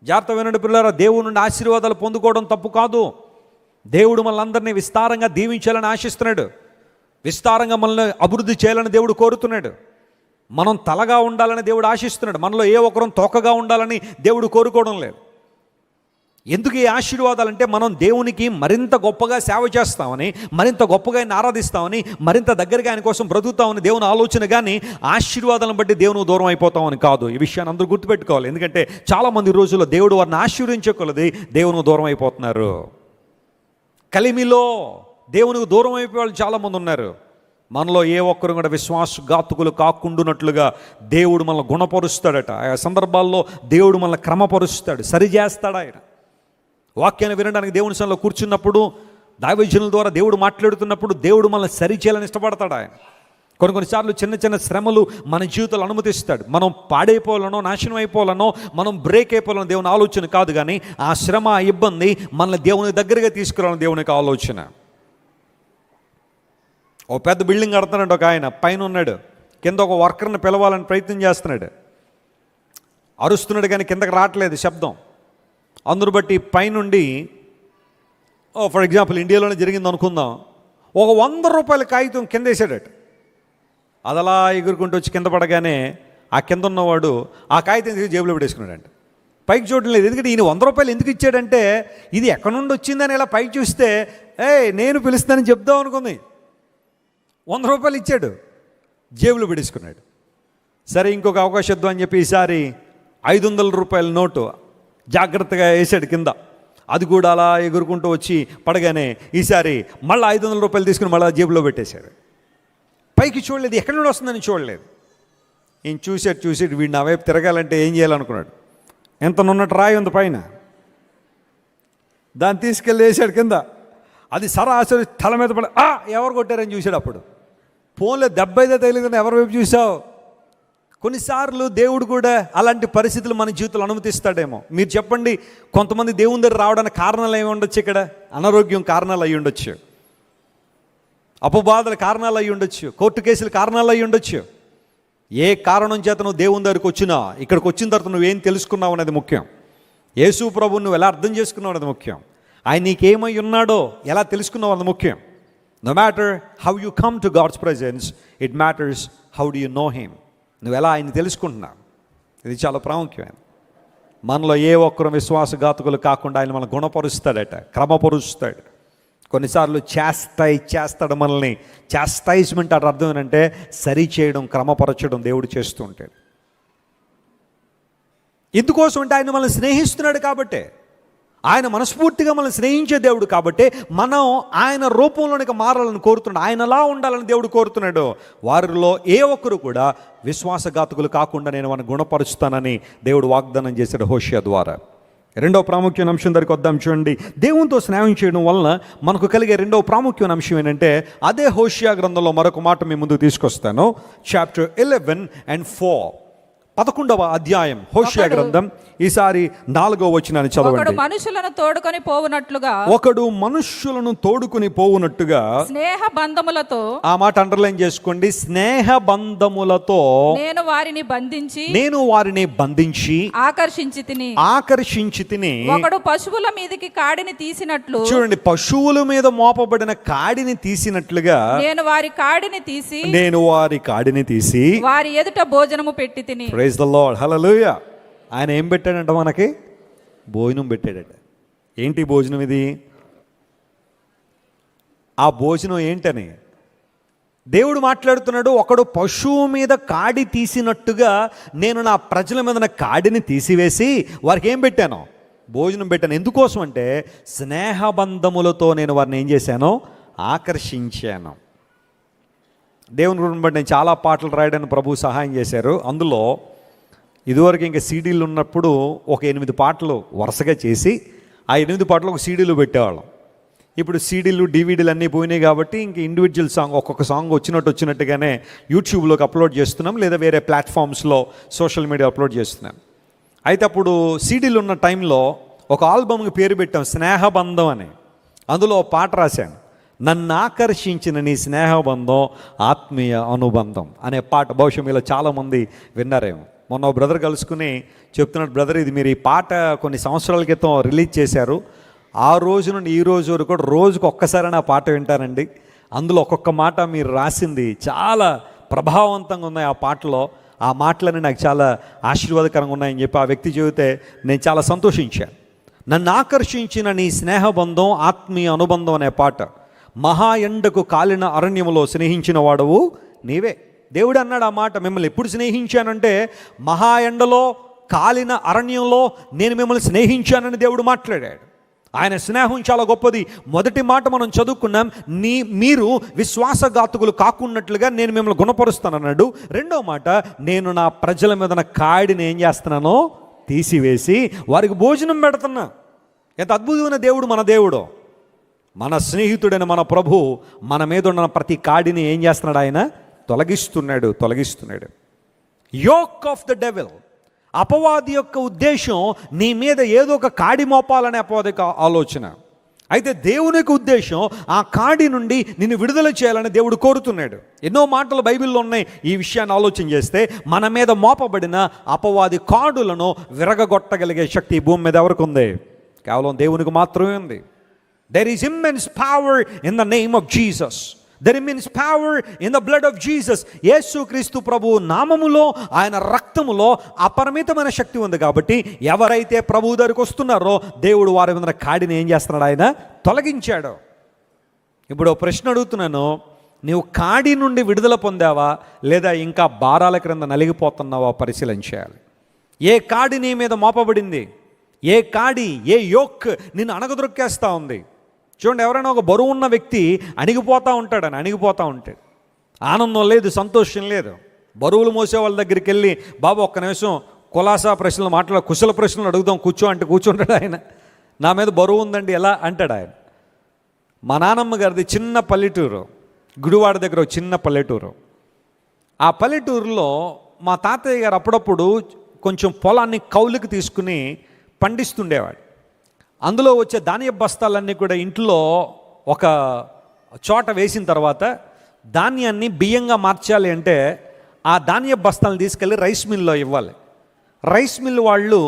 S1: జాగ్రత్త వినండి పిల్లరా, దేవుడి నుండి ఆశీర్వాదాలు పొందుకోవడం తప్పు కాదు. దేవుడు మనల్ని విస్తారంగా దీవించాలని ఆశిస్తున్నాడు, విస్తారంగా మనల్ని అభివృద్ధి చేయాలని దేవుడు కోరుతున్నాడు. మనం తలగా ఉండాలని దేవుడు ఆశిస్తున్నాడు. మనలో ఏ ఒక్కరం తోకగా ఉండాలని దేవుడు కోరుకోవడం లేదు. ఎందుకు ఈ ఆశీర్వాదాలు అంటే మనం దేవునికి మరింత గొప్పగా సేవ చేస్తామని, మరింత గొప్పగా ఆయన ఆరాధిస్తామని, మరింత దగ్గరగా ఆయన కోసం బ్రతుకుతామని దేవుని ఆలోచన. కానీ ఆశీర్వాదాలను బట్టి దేవునికి దూరం అయిపోతామని కాదు. ఈ విషయాన్ని అందరూ గుర్తుపెట్టుకోవాలి. ఎందుకంటే చాలామంది ఈ రోజుల్లో దేవుడు వారిని ఆశీర్వదించగలది దేవునికి దూరం అయిపోతున్నారు. కలిమిలో దేవునికి దూరం అయిపోయే వాళ్ళు చాలామంది ఉన్నారు. మనలో ఏ ఒక్కరు కూడా విశ్వాసఘాతుకులు కాకుండానట్లుగా దేవుడు మనల్ని గుణపరుస్తాడట. ఆ సందర్భాల్లో దేవుడు మనల్ని క్రమపరుస్తాడు, సరిచేస్తాడు. ఆయన వాక్యాన్ని వినడానికి దేవుని సన్నిధిలో కూర్చున్నప్పుడు, దైవజనుల ద్వారా దేవుడు మాట్లాడుతున్నప్పుడు దేవుడు మనల్ని సరిచేయాలని ఇష్టపడతాడు. ఆయన కొన్నిసార్లు చిన్న చిన్న శ్రమలు మన జీవితాలు అనుమతిస్తాడు. మనం పాడైపోవాలనో, నాశనం అయిపోవాలనో, మనం బ్రేక్ అయిపోవాలనో దేవుని ఆలోచన కాదు. కానీ ఆ శ్రమ, ఆ ఇబ్బంది మనల్ని దేవుని దగ్గరగా తీసుకురావాలని దేవునికి ఆలోచన. ఓ పెద్ద బిల్డింగ్ కడుతున్నాడు ఒక ఆయన, పైన ఉన్నాడు, కింద ఒక వర్కర్ని పిలవాలని ప్రయత్నం చేస్తున్నాడు. అరుస్తున్నాడు కానీ కిందకి రావట్లేదు శబ్దం. అందును బట్టి పైనుండి, ఫర్ ఎగ్జాంపుల్ ఇండియాలోనే జరిగింది అనుకుందాం, ఒక 100 రూపాయల కాగితం కింద వేసాడట. అది అలా ఎగురుకుంటూ వచ్చి కింద పడగానే ఆ కింద ఉన్నవాడు ఆ కాగితం తీసి జేబులో పెట్టేసుకున్నాడంట. పైకి చూడడం లేదు. ఎందుకంటే ఈయన 100 రూపాయలు ఎందుకు ఇచ్చాడంటే, ఇది ఎక్కడి నుండి వచ్చిందని ఇలా పైకి చూస్తే నేను పిలుస్తానని చెప్దాం అనుకుంది. 100 రూపాయలు ఇచ్చాడు, జేబులో పెట్టేసుకున్నాడు. సరే ఇంకొక అవకాశం ఇద్దాం అని చెప్పి ఈసారి 500 రూపాయల నోటు జాగ్రత్తగా వేసాడు కింద. అది కూడా అలా ఎగురుకుంటూ వచ్చి పడగానే ఈసారి మళ్ళీ 500 రూపాయలు తీసుకుని మళ్ళీ జేబులో పెట్టేశాడు. పైకి చూడలేదు, ఎక్కడి నుండి వస్తుందని చూడలేదు. ఈయన చూసాడు వీడు నా వైపు తిరగాలంటే ఏం చేయాలనుకున్నాడు. ఎంత నున్నట్టు రాయి ఉంది పైన, దాన్ని తీసుకెళ్ళి వేసాడు కింద. అది సరాసరి తల మీద పడి ఎవరు కొట్టారని చూశాడు. అప్పుడు ఫోన్లో దెబ్బ అయితే తగిలిందని ఎవరి వైపు చూసావు. కొన్నిసార్లు దేవుడు కూడా అలాంటి పరిస్థితులు మన జీవితంలో అనుమతిస్తాడేమో. మీరు చెప్పండి, కొంతమంది దేవుని దగ్గర రావడానికి కారణాలు ఏమి ఉండొచ్చు? ఇక్కడ అనారోగ్యం కారణాలు అయి ఉండొచ్చు, అపబాధల కారణాలు అయి ఉండొచ్చు, కోర్టు కేసుల కారణాలు అయి ఉండొచ్చు. ఏ కారణం చేత నువ్వు దేవుని దగ్గరికి వచ్చినా, ఇక్కడికి వచ్చిన తర్వాత నువ్వేం తెలుసుకున్నావు అనేది ముఖ్యం. యేసు ప్రభువుని నువ్వు ఎలా అర్థం చేసుకున్నావు అనేది ముఖ్యం. ఆయన నీకేమై ఉన్నాడో ఎలా తెలుసుకున్నావు అన్నది ముఖ్యం. No matter how you come to God's presence, it matters how do you know him. నువ్వు ఎలా ఆయన తెలుసుకుంటున్నావు, ఇది చాలా ప్రాముఖ్యమైనది. మనలో ఏ ఒక్కరు విశ్వాసఘాతుకులు కాకుండా ఆయన మనల్ని గుణపరుస్తాడట, క్రమపరుస్తాడు. కొన్నిసార్లు చేస్తాడు మనల్ని. చాస్టైజ్మెంట్ అంటే అర్థం ఏంటంటే సరి చేయడం, క్రమపరచడం దేవుడు చేస్తూ ఉంటాడు. ఎందుకోసం అంటే ఆయన మనల్ని స్నేహిస్తున్నాడు కాబట్టే. ఆయన మనస్ఫూర్తిగా మనల్ని స్నేహించే దేవుడు కాబట్టి మనం ఆయన రూపంలోనికి మారాలని కోరుతున్నాడు. ఆయనలా ఉండాలని దేవుడు కోరుతున్నాడు. వారిలో ఏ ఒక్కరు కూడా విశ్వాసఘాతకులు కాకుండా నేను వారిని గుణపరుస్తానని దేవుడు వాగ్దానం చేశాడు హోషేయ ద్వారా. రెండవ ప్రాముఖ్యమైన అంశం దగ్గరికి వద్దాం. చూడండి, దేవునితో స్నేహం చేయడం వలన మనకు కలిగే రెండవ ప్రాముఖ్యమైన అంశం ఏంటంటే, అదే హోషేయ గ్రంథంలో మరొక మాట మీ ముందుకు తీసుకొస్తాను. చాప్టర్ 11:4, 11వ అధ్యాయం హోషేయ గ్రంథం. ఈసారి 4వ వచనాన్ని చదవండి.
S2: ఒకడు మనుషులను తోడుకొని
S1: పోవునట్టుగా
S2: స్నేహ బంధములతో,
S1: ఆ మాట అండర్లైన్ చేసుకోండి, స్నేహ బంధములతో
S2: నేను వారిని బంధించి ఆకర్షించి తిని. ఒకడు పశువుల మీదకి కాడిని తీసినట్లు,
S1: చూడండి, పశువుల మీద మోపబడిన కాడిని తీసినట్లుగా
S2: నేను వారి కాడిని తీసి వారి ఎదుట భోజనము పెట్టి తిని.
S1: ప్రైజ్ ద లార్డ్, హల్లెలూయా. ఆయన ఏం పెట్టాడంట? మనకి భోజనం పెట్టాడట. ఏంటి భోజనం ఇది? ఆ భోజనం ఏంటని దేవుడు మాట్లాడుతున్నాడు. ఒకడు పశువు మీద కాడి తీసినట్టుగా నేను నా ప్రజల మీద కాడిని తీసివేసి వారికి ఏం పెట్టాను? భోజనం పెట్టాను. ఎందుకోసం అంటే స్నేహబంధములతో నేను వారిని ఏం చేశాను? ఆకర్షించాను. దేవుని గురించి బట్టి నేను చాలా పాటలు రాయడానికి ప్రభు సహాయం చేశారు. అందులో ఇదివరకు ఇంకా సీడీలు ఉన్నప్పుడు ఒక 8 పాటలు వరుసగా చేసి ఆ 8 పాటలు ఒక సీడీలు పెట్టేవాళ్ళం. ఇప్పుడు సీడీలు, డివిడీలు అన్నీ పోయినాయి కాబట్టి ఇంక ఇండివిజువల్ సాంగ్, ఒక్కొక్క సాంగ్ వచ్చినట్టుగానే యూట్యూబ్లోకి అప్లోడ్ చేస్తున్నాం, లేదా వేరే ప్లాట్ఫామ్స్లో సోషల్ మీడియా అప్లోడ్ చేస్తున్నాం. అయితే అప్పుడు సీడీలు ఉన్న టైంలో ఒక ఆల్బమ్కి పేరు పెట్టాం, స్నేహబంధం అని. అందులో పాట రాశాను, నన్ను ఆకర్షించిన నీ స్నేహబంధం ఆత్మీయ అనుబంధం అనే పాట. బహుశా మీలో చాలామంది విన్నారేమో. మొన్న బ్రదర్ కలుసుకుని చెప్తున్నాడు, బ్రదర్ ఇది మీరు ఈ పాట కొన్ని సంవత్సరాల క్రితం రిలీజ్ చేశారు, ఆ రోజు నుండి ఈ రోజు వరకు కూడా రోజుకు ఒక్కసారైనా ఆ పాట వింటానండి. అందులో ఒక్కొక్క మాట మీరు రాసింది చాలా ప్రభావవంతంగా ఉన్నాయి. ఆ పాటలో ఆ మాటలన్నీ నాకు చాలా ఆశీర్వాదకరంగా ఉన్నాయని చెప్పి ఆ వ్యక్తి చెబితే నేను చాలా సంతోషించాను. నన్ను ఆకర్షించిన నీ స్నేహబంధం ఆత్మీయ అనుబంధం అనే పాట. మహా ఎండకు కాలిన అరణ్యములో స్నేహించిన వాడవు నీవే. దేవుడు అన్నాడు ఆ మాట, మిమ్మల్ని ఎప్పుడు స్నేహించానంటే మహా ఎండలో కాలిన అరణ్యంలో నేను మిమ్మల్ని స్నేహించానని దేవుడు మాట్లాడాడు. ఆయన స్నేహం చాలా గొప్పది. మొదటి మాట మనం చదువుకున్నాం, మీరు విశ్వాసఘాతుకులు కాకున్నట్లుగా నేను మిమ్మల్ని గుణపరుస్తానన్నాడు. రెండో మాట, నేను నా ప్రజల మీద కాడిని ఏం చేస్తున్నానో తీసివేసి వారికి భోజనం పెడుతున్నా. ఎంత అద్భుతమైన దేవుడు మన దేవుడు. మన స్నేహితుడైన మన ప్రభు మన మీద ఉన్న ప్రతి కాడిని ఏం చేస్తున్నాడు? ఆయన తొలగిస్తున్నాడు. యోక్ ఆఫ్ ద డెవిల్, అపవాది యొక్క ఉద్దేశం నీ మీద ఏదో ఒక కాడి మోపాలనే అపవాది ఆలోచన. అయితే దేవుని యొక్క ఉద్దేశం ఆ కాడి నుండి నిన్ను విడుదల చేయాలని దేవుడు కోరుతున్నాడు. ఎన్నో మాటలు బైబిల్లో ఉన్నాయి. ఈ విషయాన్ని ఆలోచన చేస్తే మన మీద మోపబడిన అపవాది కాడులను విరగగొట్టగలిగే శక్తి ఈ భూమి మీద ఎవరికి ఉంది? కేవలం దేవునికి మాత్రమే ఉంది. There is immense power in the name of Jesus. There is immense power in the blood of Jesus. యేసుక్రీస్తు ప్రభు నామములో, ఆయన రక్తములో అపరిమితమైన శక్తి ఉంది. కాబట్టి ఎవరైతే ప్రభు దగ్గరికి వస్తున్నారో దేవుడు వారి మీద కాడిని ఏం చేస్తున్నాడు? ఆయన తొలగించాడు. ఇప్పుడు ప్రశ్న అడుగుతున్నాను, నీవు కాడి నుండి విడుదల పొందావా లేదా ఇంకా భారాల క్రింద నలిగిపోతున్నావా? పరిశీలించాలి. ఏ కాడి నీ మీద మోపబడింది? ఏ కాడి, ఏ యోక్ నిన్ను అణగదొక్కేస్తూ ఉంది? చూడండి, ఎవరైనా ఒక బరువు ఉన్న వ్యక్తి అణిగిపోతూ ఉంటాడు. ఆనందం లేదు, సంతోషం లేదు. బరువులు మోసే వాళ్ళ దగ్గరికి వెళ్ళి, బాబు ఒక్క నిమిషం కులాసా ప్రశ్నలు కుశల ప్రశ్నలు అడుగుదాం, కూర్చో అంటే కూర్చుంటాడు ఆయన. నా మీద బరువు ఉందండి ఎలా అంటాడు ఆయన. మా నానమ్మ గారిది చిన్న పల్లెటూరు, గుడివాడ దగ్గర ఒక చిన్న పల్లెటూరు. ఆ పల్లెటూరులో మా తాతయ్య గారు అప్పుడప్పుడు కొంచెం పొలాన్ని కౌలుకి తీసుకుని పండిస్తుండేవాడు. అందులో వచ్చే ధాన్య బస్తాలన్నీ కూడా ఇంట్లో ఒక చోట వేసిన తర్వాత ధాన్యాన్ని బియ్యంగా మార్చాలి అంటే ఆ ధాన్య బస్తాలను తీసుకెళ్ళి రైస్ మిల్లో ఇవ్వాలి. రైస్ మిల్ వాళ్ళు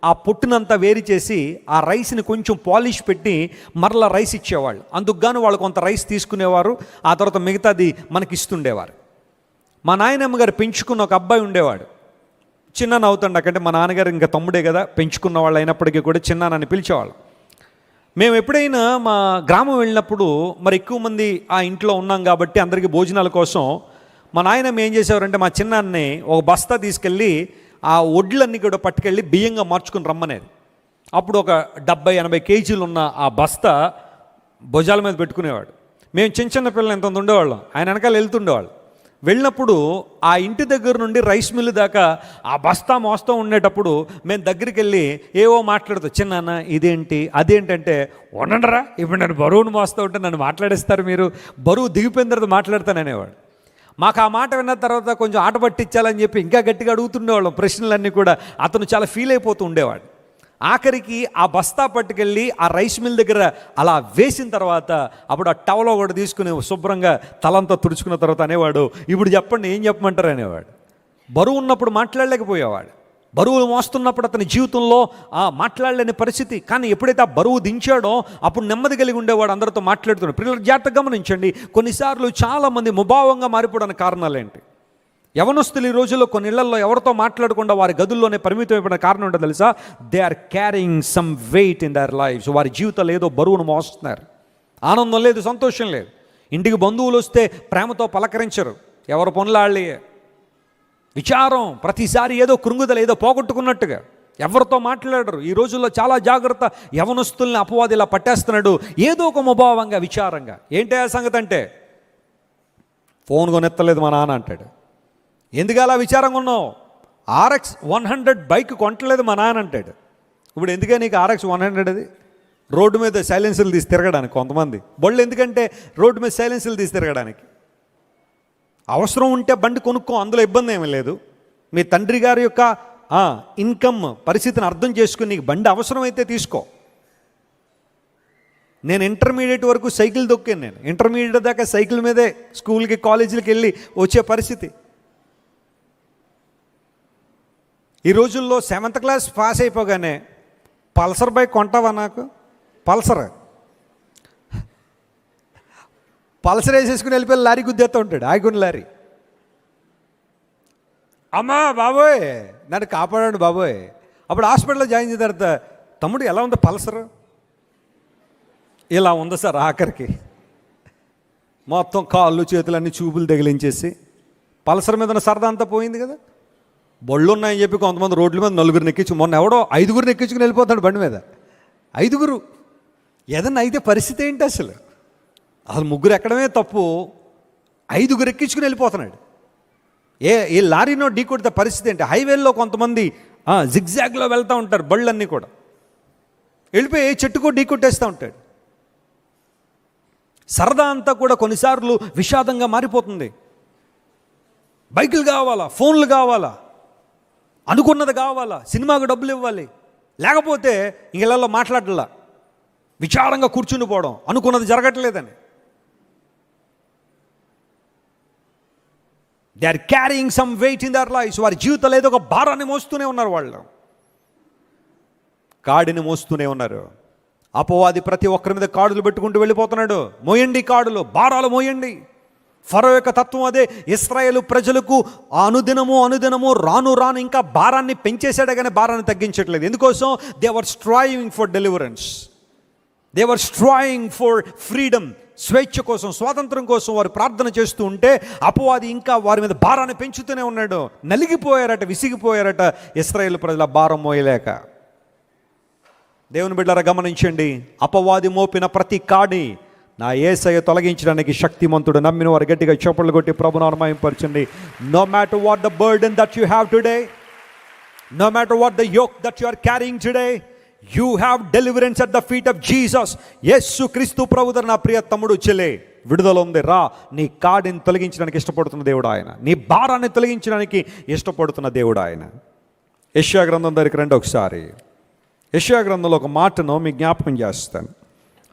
S1: ఆ పొట్టునంతా వేరు చేసి ఆ రైస్ని కొంచెం పాలిష్ పెట్టి మరలా రైస్ ఇచ్చేవాళ్ళు. అందుకు గాను వాళ్ళు కొంత రైస్ తీసుకునేవారు, ఆ తర్వాత మిగతాది మనకి ఇస్తుండేవారు. మా నాయనమ్మ గారు పెంచుకున్న ఒక అబ్బాయి ఉండేవాడు. చిన్న అవుతాడు నాకంటే, మా నాన్నగారు ఇంకా తమ్ముడే కదా, పెంచుకున్న వాళ్ళు అయినప్పటికీ కూడా చిన్నానని పిలిచేవాళ్ళు. మేము ఎప్పుడైనా మా గ్రామం వెళ్ళినప్పుడు మరి ఎక్కువ మంది ఆ ఇంట్లో ఉన్నాం కాబట్టి అందరికీ భోజనాల కోసం మా నాయనమ్మ ఏం చేసేవారంటే మా చిన్నాన్ని ఒక బస్తా తీసుకెళ్ళి ఆ ఒడ్లన్నీ కూడా పట్టుకెళ్ళి బియ్యంగా మార్చుకుని రమ్మనేది. అప్పుడు ఒక 70-80 కేజీలు ఉన్న ఆ బస్తా భుజాల మీద పెట్టుకునేవాడు. మేము చిన్న పిల్లలు ఎంత ఉండేవాళ్ళం, ఆయన వెనకాల వెళ్తుండేవాళ్ళు. వెళ్ళినప్పుడు ఆ ఇంటి దగ్గర నుండి రైస్ మిల్లు దాకా ఆ బస్తా మోస్తూ ఉండేటప్పుడు మేము దగ్గరికి వెళ్ళి ఏవో మాట్లాడుతూ, చిన్నాన్న ఇదేంటి అదేంటంటే, ఉండండిరా ఇప్పుడు నన్ను బరువును మోస్తూ ఉంటే నన్ను మాట్లాడేస్తారు మీరు, బరువు దిగిపోయిన తర్వాత మాట్లాడతాననేవాడు. మాకు ఆ మాట విన్న తర్వాత కొంచెం ఆట పట్టించాలని చెప్పి ఇంకా గట్టిగా అడుగుతుండేవాళ్ళం ప్రశ్నలన్నీ కూడా. అతను చాలా ఫీల్ అయిపోతూ ఉండేవాడు. ఆఖరికి ఆ బస్తా పట్టుకెళ్ళి ఆ రైస్ మిల్ దగ్గర అలా వేసిన తర్వాత అప్పుడు ఆ టవలో కూడా తీసుకుని శుభ్రంగా తలంతా తుడుచుకున్న తర్వాత అనేవాడు, ఇప్పుడు చెప్పండి ఏం చెప్పమంటారు అనేవాడు. బరువు ఉన్నప్పుడు మాట్లాడలేకపోయేవాడు. బరువులు మోస్తున్నప్పుడు అతని జీవితంలో మాట్లాడలేని పరిస్థితి. కానీ ఎప్పుడైతే ఆ బరువు దించాడో అప్పుడు నెమ్మది కలిగి ఉండేవాడు, అందరితో మాట్లాడుతున్నాడు. పిల్లలు జాగ్రత్తగా గమనించండి, కొన్నిసార్లు చాలామంది ముభావంగా మారిపోవడానికి కారణాలు ఏంటి? యవనస్తులు ఈ రోజుల్లో కొన్ని ఇళ్లలో ఎవరితో మాట్లాడకుండా వారి గదుల్లోనే పరిమితం అయిపోయిన కారణం ఏంటో తెలుసా? They are carrying some weight in their lives. వారి జీవితాలు ఏదో బరువును మోస్తున్నారు. ఆనందం లేదు, సంతోషం లేదు. ఇంటికి బంధువులు వస్తే ప్రేమతో పలకరించరు, ఎవరు పనులాళ్ళే విచారం, ప్రతిసారి ఏదో కృంగుదల, ఏదో పోగొట్టుకున్నట్టుగా ఎవరితో మాట్లాడరు. ఈ రోజుల్లో చాలా జాగ్రత్త. యవనస్తుల్ని అపవాది ఇలా పట్టేస్తున్నాడు, ఏదో ఒక ముభావంగా విచారంగా. ఏంటి ఆ సంగతి అంటే, ఫోన్ కొనెత్తలేదు మా నాన్న అంటాడు. ఎందుకు అలా విచారంగా ఉన్నావు? RX 100 బైక్ కొనట్లేదు మా నాన్న అంటాడు. ఇప్పుడు ఎందుకే నీకు RX 100? అది రోడ్డు మీద సైలెన్సర్లు తీసి తిరగడానికి. కొంతమంది బళ్ళు ఎందుకంటే రోడ్డు మీద సైలెన్సర్లు తీసి తిరగడానికి. అవసరం ఉంటే బండి కొనుక్కో, అందులో ఇబ్బంది ఏమీ లేదు. మీ తండ్రి గారి యొక్క ఇన్కమ్ పరిస్థితిని అర్థం చేసుకుని నీకు బండి అవసరమైతే తీసుకో. నేను ఇంటర్మీడియట్ వరకు సైకిల్ దొక్కాను. నేను ఇంటర్మీడియట్ దాకా సైకిల్ మీదే స్కూల్కి కాలేజీలకి వెళ్ళి వచ్చే పరిస్థితి. ఈ రోజుల్లో 7th క్లాస్ పాస్ అయిపోగానే పల్సర్ బైక్ కొంటావా నాకు? పల్సర్ వేసేసుకుని వెళ్ళిపోయి లారీ గుద్దేస్తూ ఉంటాడు, ఆగుని లారీ. అమ్మా బాబోయ్ నన్ను కాపాడండి బాబోయ్. అప్పుడు హాస్పిటల్లో జాయిన్ చేసిన తర్వాత తమ్ముడు ఎలా ఉంది పల్సర్? ఇలా ఉంది సార్. ఆఖరికి మొత్తం కాళ్ళు చేతులన్నీ చూపులు తగిలించేసి పల్సర్ మీద ఉన్న సరదా అంతా పోయింది కదా. బళ్ళు ఉన్నాయని చెప్పి కొంతమంది రోడ్ల మీద నలుగురిని ఎక్కించు, మొన్న ఎవడో 5గురిని ఎక్కించుకుని వెళ్ళిపోతాడు బండి మీద. 5గురు ఏదన్నా అయితే పరిస్థితి ఏంటి అసలు? అసలు 3 ఎక్కడమే తప్పు, 5గురు ఎక్కించుకుని వెళ్ళిపోతున్నాడు. ఏ లారీనో ఢీ కొడితే పరిస్థితి ఏంటి? హైవేల్లో కొంతమంది జిగ్జాగ్లో వెళ్తూ ఉంటారు, బళ్ళన్నీ కూడా వెళ్ళిపోయి చెట్టుకో ఢీ కొట్టేస్తూ ఉంటాడు. సరదా అంతా కూడా కొన్నిసార్లు విషాదంగా మారిపోతుంది. బైకులు కావాలా, ఫోన్లు కావాలా, అనుకున్నది కావాలా, సినిమాకు డబ్బులు ఇవ్వాలి, లేకపోతే ఇంకెళ్ళలో మాట్లాడలా, విచారంగా కూర్చుని పోవడం, అనుకున్నది జరగట్లేదని. They are carrying some weight in their lives. వారి జీవితంలో ఏదో ఒక భారాన్ని మోస్తూనే ఉన్నారు, వాళ్ళు కాడిని మోస్తూనే ఉన్నారు. అపవాది ప్రతి ఒక్కరి మీద కాడులు పెట్టుకుంటూ వెళ్ళిపోతున్నాడు. మోయండి కాడులు, భారాలు మోయండి. ఫరో యొక్క తత్వం అదే. ఇశ్రాయేలు ప్రజలకు అనుదినము రాను ఇంకా భారాన్ని పెంచేశాడే కానీ భారాన్ని తగ్గించట్లేదు. ఎందుకోసం? They were striving for deliverance, they were striving for freedom. స్వేచ్ఛ కోసం, స్వాతంత్రం కోసం వారు ప్రార్థన చేస్తూ ఉంటే అపవాది ఇంకా వారి మీద భారాన్ని పెంచుతూనే ఉన్నాడు. నలిగిపోయారట, విసిగిపోయారట ఇశ్రాయేలు ప్రజల భారం మోయలేక. దేవుని బిడ్డలారా గమనించండి, అపవాది మోపిన ప్రతి కాడి నా యేసయ్య తొలగించడానికి శక్తిమంతుడు. నమ్మిన వారు గట్టిగా చప్పట్లు కొట్టి ప్రభునామమును మహిమపరచండి. No matter what the burden that you have today, no matter what the yoke that you are carrying today, you have deliverance at the feet of Jesus. యేసు క్రీస్తు ప్రభువున నా ప్రియ తమ్ముడు చెల్లె, విడుదల ఉంది. రా, నీ కాడిని తొలగించడానికి ఇష్టపడుతున్న దేవుడు ఆయన, నీ భారాన్ని తొలగించడానికి ఇష్టపడుతున్న దేవుడు ఆయన. యెషయా గ్రంథం దగ్గరికి రండి ఒకసారి. యెషయా గ్రంథంలో ఒక మాటను మీకు జ్ఞాపకం చేస్తాను.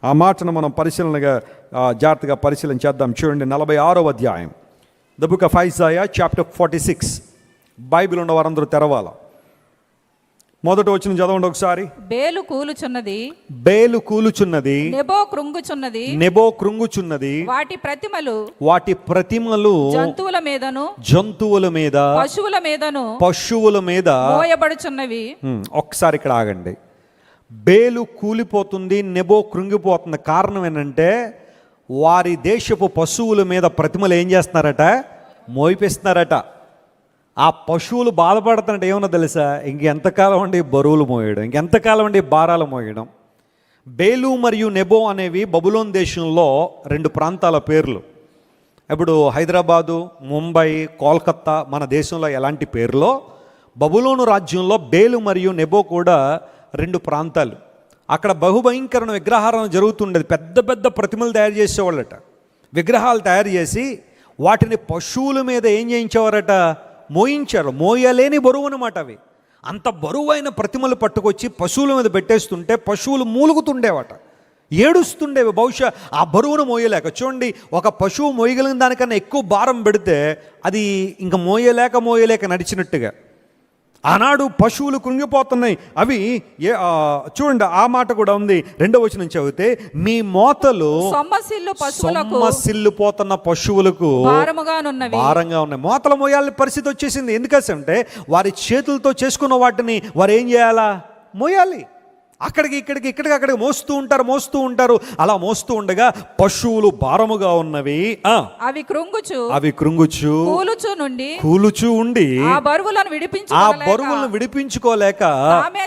S1: ఆ మాటను మనం జాగ్రత్తగా పరిశీలన చేద్దాం. చూడండి, 46వ అధ్యాయం, the book of Isaiah chapter 46. Bible ఉన్న వారందరూ తెరవాల. మొదట వచ్చిన చదవండి ఒకసారి.
S2: బేలు కూలుచున్నది,
S1: బేలు కూలుచున్నది,
S2: నెబో కృంగుచున్నది, వాటి ప్రతిమలు జంతువుల మీద పశువుల మీద
S1: మోయబడుచున్నవి. ఒక్కసారి ఇక్కడ ఆగండి. బేలు కూలిపోతుంది, నెబో కృంగిపోతుంది. కారణం ఏంటంటే వారి దేశపు పశువుల మీద ప్రతిమలు ఏం చేస్తున్నారట? మోయిపిస్తున్నారట. ఆ పశువులు బాధపడుతున్నట్టు ఏమన్నా తెలుసా? ఇంకెంతకాలం అండి బరువులు మోయడం, ఇంకెంతకాలం అండి భారాలు మోయడం. బేలు మరియు నెబో అనేవి బబులోన్ దేశంలో 2 ప్రాంతాల పేర్లు. ఇప్పుడు హైదరాబాదు, ముంబై, కోల్కత్తా మన దేశంలో ఎలాంటి పేర్లో, బబులోను రాజ్యంలో బేలు మరియు నెబో కూడా 2 ప్రాంతాలు. అక్కడ బహుభయంకరమైన విగ్రహారాధన జరుగుతుండేది. పెద్ద పెద్ద ప్రతిమలు తయారు చేసేవాళ్ళట. విగ్రహాలు తయారు చేసి వాటిని పశువుల మీద ఏం చేయించేవారట? మోయించారు. మోయలేని బరువు అనమాట అవి. అంత బరువైన ప్రతిమలు పట్టుకొచ్చి పశువుల మీద పెట్టేస్తుంటే పశువులు మూలుగుతుండేవట, ఏడుస్తుండేవి. బహుశా ఆ బరువును మోయలేక. చూడండి, ఒక పశువు మోయగలిగిన దానికన్నా ఎక్కువ భారం పెడితే అది ఇంకా మోయలేక నడిచినట్టుగా. ఆనాడు పశువులు కృంగిపోతున్నాయి. అవి చూడండి, ఆ మాట కూడా ఉంది. 2వ వచనం చదివితే, మీ మోతలు సొమ్మసిల్లిపోతున్న పశువులకు భారంగా ఉన్నాయి. మోతలు మోయాలని పరిస్థితి వచ్చేసింది. ఎందుకంటే వారి చేతులతో చేసుకున్న వాటిని వారు ఏం చేయాలా? మోయాలి. ఇక్కడికి మోస్తూ ఉంటారు. అలా మోస్తూ ఉండగా పశువులు భారముగా ఉన్నవి.
S2: అవి
S1: కృంగుచు కూలుచు ఉండి ఆ బరువులను విడిపించుకోలేక తామే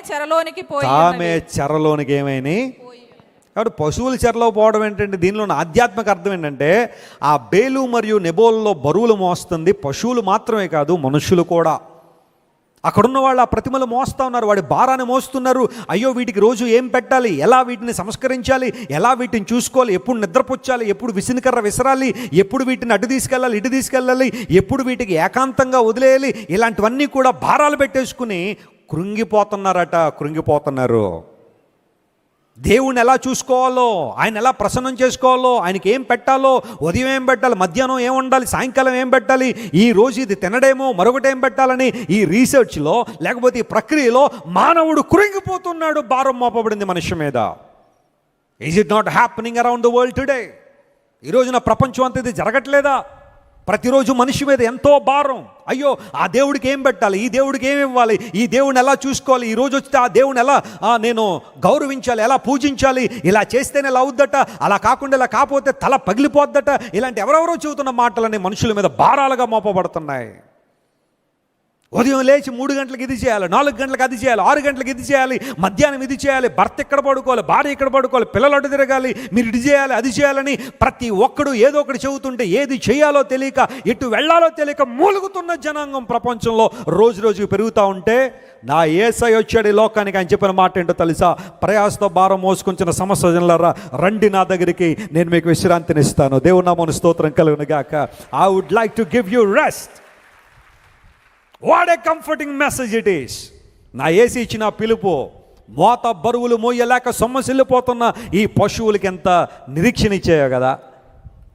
S1: చెరలోనికి ఏమైనా. కాబట్టి పశువుల చెరలో పోవడం ఏంటంటే, దీనిలో ఆధ్యాత్మిక అర్థం ఏంటంటే, ఆ బేలు మరియు నెబోల్లో బరువులు మోస్తుంది పశువులు మాత్రమే కాదు, మనుషులు కూడా. అక్కడున్న వాళ్ళు ఆ ప్రతిమలు మోస్తూ ఉన్నారు, వాడి భారాన్ని మోస్తున్నారు. అయ్యో, వీటికి రోజు ఏం పెట్టాలి, ఎలా వీటిని సంస్కరించాలి, ఎలా వీటిని చూసుకోవాలి, ఎప్పుడు నిద్రపుచ్చాలి, ఎప్పుడు విసినికర్ర విసరాలి, ఎప్పుడు వీటిని అటు తీసుకెళ్ళాలి, ఇటు తీసుకెళ్ళాలి, ఎప్పుడు వీటికి ఏకాంతంగా వదిలేయాలి, ఇలాంటివన్నీ కూడా భారాలు పెట్టేసుకుని కృంగిపోతున్నారు. దేవుణ్ణి ఎలా చూసుకోవాలో, ఆయన ఎలా ప్రసన్నం చేసుకోవాలో, ఆయనకి ఏం పెట్టాలో, ఉదయం ఏం పెట్టాలి, మధ్యాహ్నం ఏం ఉండాలి, సాయంకాలం ఏం పెట్టాలి, ఈ రోజు ఇది తినడేమో మరొకటి ఏం పెట్టాలని ఈ రీసెర్చ్లో లేకపోతే ఈ ప్రక్రియలో మానవుడు కృంగిపోతున్నాడు. భారం మోపబడింది మనిషి మీద. Is it not happening around the world today? ఈ రోజున ప్రపంచం అంతా ఇది జరగట్లేదా? ప్రతిరోజు మనిషి మీద ఎంతో భారం. అయ్యో, ఆ దేవుడికి ఏం పెట్టాలి, ఈ దేవుడికి ఏమి ఇవ్వాలి, ఈ దేవుడిని ఎలా చూసుకోవాలి, ఈ రోజు వస్తే ఆ దేవుడిని ఎలా నేను గౌరవించాలి, ఎలా పూజించాలి, ఇలా చేస్తేనే ఇలా అవుద్దట, అలా కాకుండా ఇలా కాకపోతే తల పగిలిపోద్దట, ఇలాంటి ఎవరెవరో చెబుతున్న మాటలన్నీ మనుషుల మీద భారాలుగా మోపబడుతున్నాయి. ఉదయం లేచి 3 గంటలకు ఇది చేయాలి, 4 గంటలకు అది చేయాలి, 6 గంటలకు ఇది చేయాలి, మధ్యాహ్నం ఇది చేయాలి, భర్త ఎక్కడ పడుకోవాలి, భార్య ఎక్కడ పడుకోవాలి, పిల్లలు అడ్డు తిరగాలి, మీరు ఇది చేయాలి అది చేయాలని ప్రతి ఒక్కడు ఏదో ఒకటి చెబుతుంటే ఏది చేయాలో తెలియక, ఎటు వెళ్ళాలో తెలియక మూలుగుతున్న జనాంగం ప్రపంచంలో రోజు రోజుకు పెరుగుతూ ఉంటే, నా యేసయ్య వచ్చాడు ఈ లోకానికి అని చెప్పిన మాట ఏంటో తెలుసా? ప్రయాసతో భారం మోసుకొంచిన సమస్త జనులారా రండి నా దగ్గరికి, నేను మీకు విశ్రాంతినిస్తాను. దేవుని నామమున స్తోత్రం కలుగును గాక. I would like to give you rest. What a comforting message it is. నా యేసు ఇచ్చిన పిలుపు మోత బరువులు మోయలేక సొమ్మసిల్లిపోతున్న ఈ పశువులకి ఎంత నిరీక్షణ ఇచ్చాయో కదా.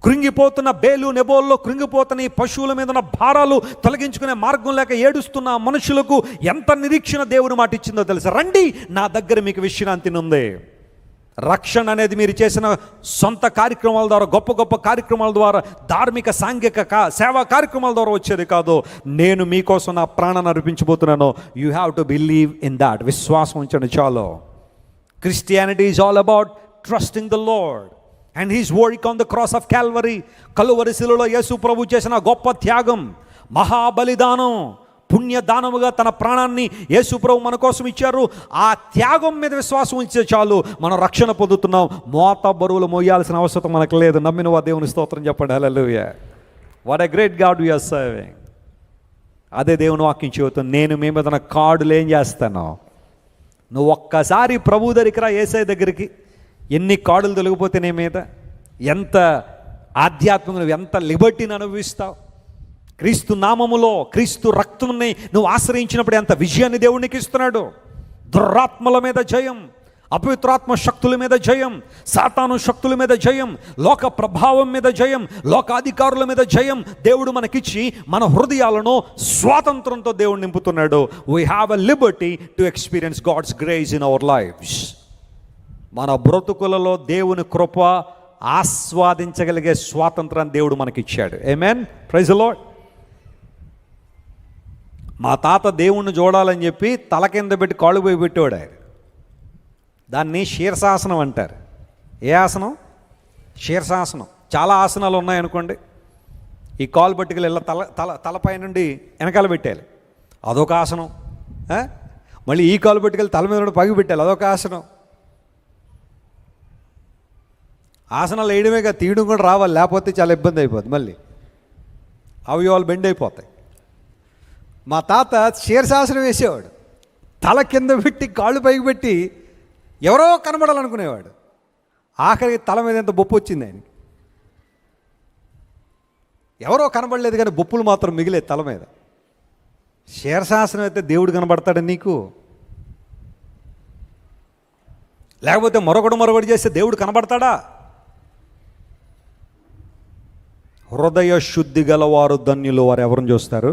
S1: కృంగిపోతున్న బేలు నెబోల్లో కృంగిపోతున్న ఈ పశువుల మీద ఉన్న భారాలు తొలగించుకునే మార్గం లేక ఏడుస్తున్న మనుషులకు ఎంత నిరీక్షణ దేవుని మాట ఇచ్చిందో తెలుసా? రండి నా దగ్గర, మీకు విశ్రాంతి ఉంది. రక్షణ అనేది మీరు చేసిన సొంత కార్యక్రమాల ద్వారా, గొప్ప గొప్ప కార్యక్రమాల ద్వారా, ధార్మిక సాంఘిక సేవా కార్యక్రమాల ద్వారా వచ్చేది కాదు. నేను మీకోసం నా ప్రాణాన్ని అర్పించబోతున్నాను. You have to believe in that. విశ్వాసం ఉంచండి చాలు. Christianity is all about trusting the Lord and his work on the cross of Calvary. కలువరి శిలువలో యేసు ప్రభు చేసిన గొప్ప త్యాగం, మహాబలిదానం, పుణ్యదానముగా తన ప్రాణాన్ని యేసు ప్రభు మన కోసం ఇచ్చారు. ఆ త్యాగం మీద విశ్వాసం ఉంచే చాలు మనం రక్షణ పొందుతున్నాం. మోత బరువులు మోయాల్సిన అవసరం మనకు లేదు. నమ్మిన వా దేవుని స్తోత్రం చెప్పండి. హల్లెలూయా. What a great God we are serving. అదే దేవుని వాక్యం చెబుతుంది. నేను మీ మీద నా కార్డులు ఏం చేస్తాను, నువ్వు ఒక్కసారి ప్రభు దగ్గరికి రా, యేసయ్య దగ్గరికి. ఎన్ని కార్డులు తొలగిపోతే నీ మీద ఎంత ఆధ్యాత్మిక, నువ్వు ఎంత లిబర్టీని అనుభవిస్తావు. క్రీస్తు నామములో, క్రీస్తు రక్తుని నువ్వు ఆశ్రయించినప్పుడు ఎంత విజయాన్ని దేవునికి ఇస్తున్నాడు. దురాత్మల మీద జయం, అపవిత్రాత్మ శక్తుల మీద జయం, సాతాను శక్తుల మీద జయం, లోక ప్రభావం మీద జయం, లోకాధికారుల మీద జయం దేవుడు మనకిచ్చి మన హృదయాలను స్వాతంత్రంతో దేవుడు నింపుతున్నాడు. We have a liberty to experience God's grace in our lives. మన బ్రతుకులలో దేవుని కృప ఆస్వాదించగలిగే స్వాతంత్రాన్ని దేవుడు మనకిచ్చాడు. ఆమేన్. Praise the Lord. మా తాత దేవుణ్ణి చూడాలని చెప్పి తల కింద పెట్టి కాళ్ళు పోయి పెట్టేవాడు ఆయన. దాన్ని శీర్షాసనం అంటారు. ఏ ఆసనం? శీర్షాసనం. చాలా ఆసనాలు ఉన్నాయనుకోండి. ఈ కాలు పట్టుకెళ్ళి ఇలా తలపై నుండి వెనకాల పెట్టాలి, అదొక ఆసనం. మళ్ళీ ఈ కాలు పట్టుకెళ్ళి తల మీద నుండి పగి పెట్టాలి, అదొక ఆసనం. ఆసనాలు వేయడమేగా, తీయడం కూడా రావాలి, లేకపోతే చాలా ఇబ్బంది అయిపోతుంది. మళ్ళీ అవయవాలు బెండ్ అయిపోతాయి. మా తాత శీర్షాసనం వేసేవాడు. తల కింద పెట్టి కాళ్ళు పైకి పెట్టి ఎవరో కనబడాలనుకునేవాడు. ఆఖరికి తల మీద ఎంత బొప్పు వచ్చింది ఆయన. ఎవరో కనబడలేదు కానీ బొప్పులు మాత్రం మిగిలే తల మీద. శీర్షాసనం అయితే దేవుడు కనబడతాడు నీకు, లేకపోతే మరొకటి చేస్తే దేవుడు కనబడతాడా? హృదయ శుద్ధి గలవారు ధన్యులు, వారు ఎవరిని చూస్తారు?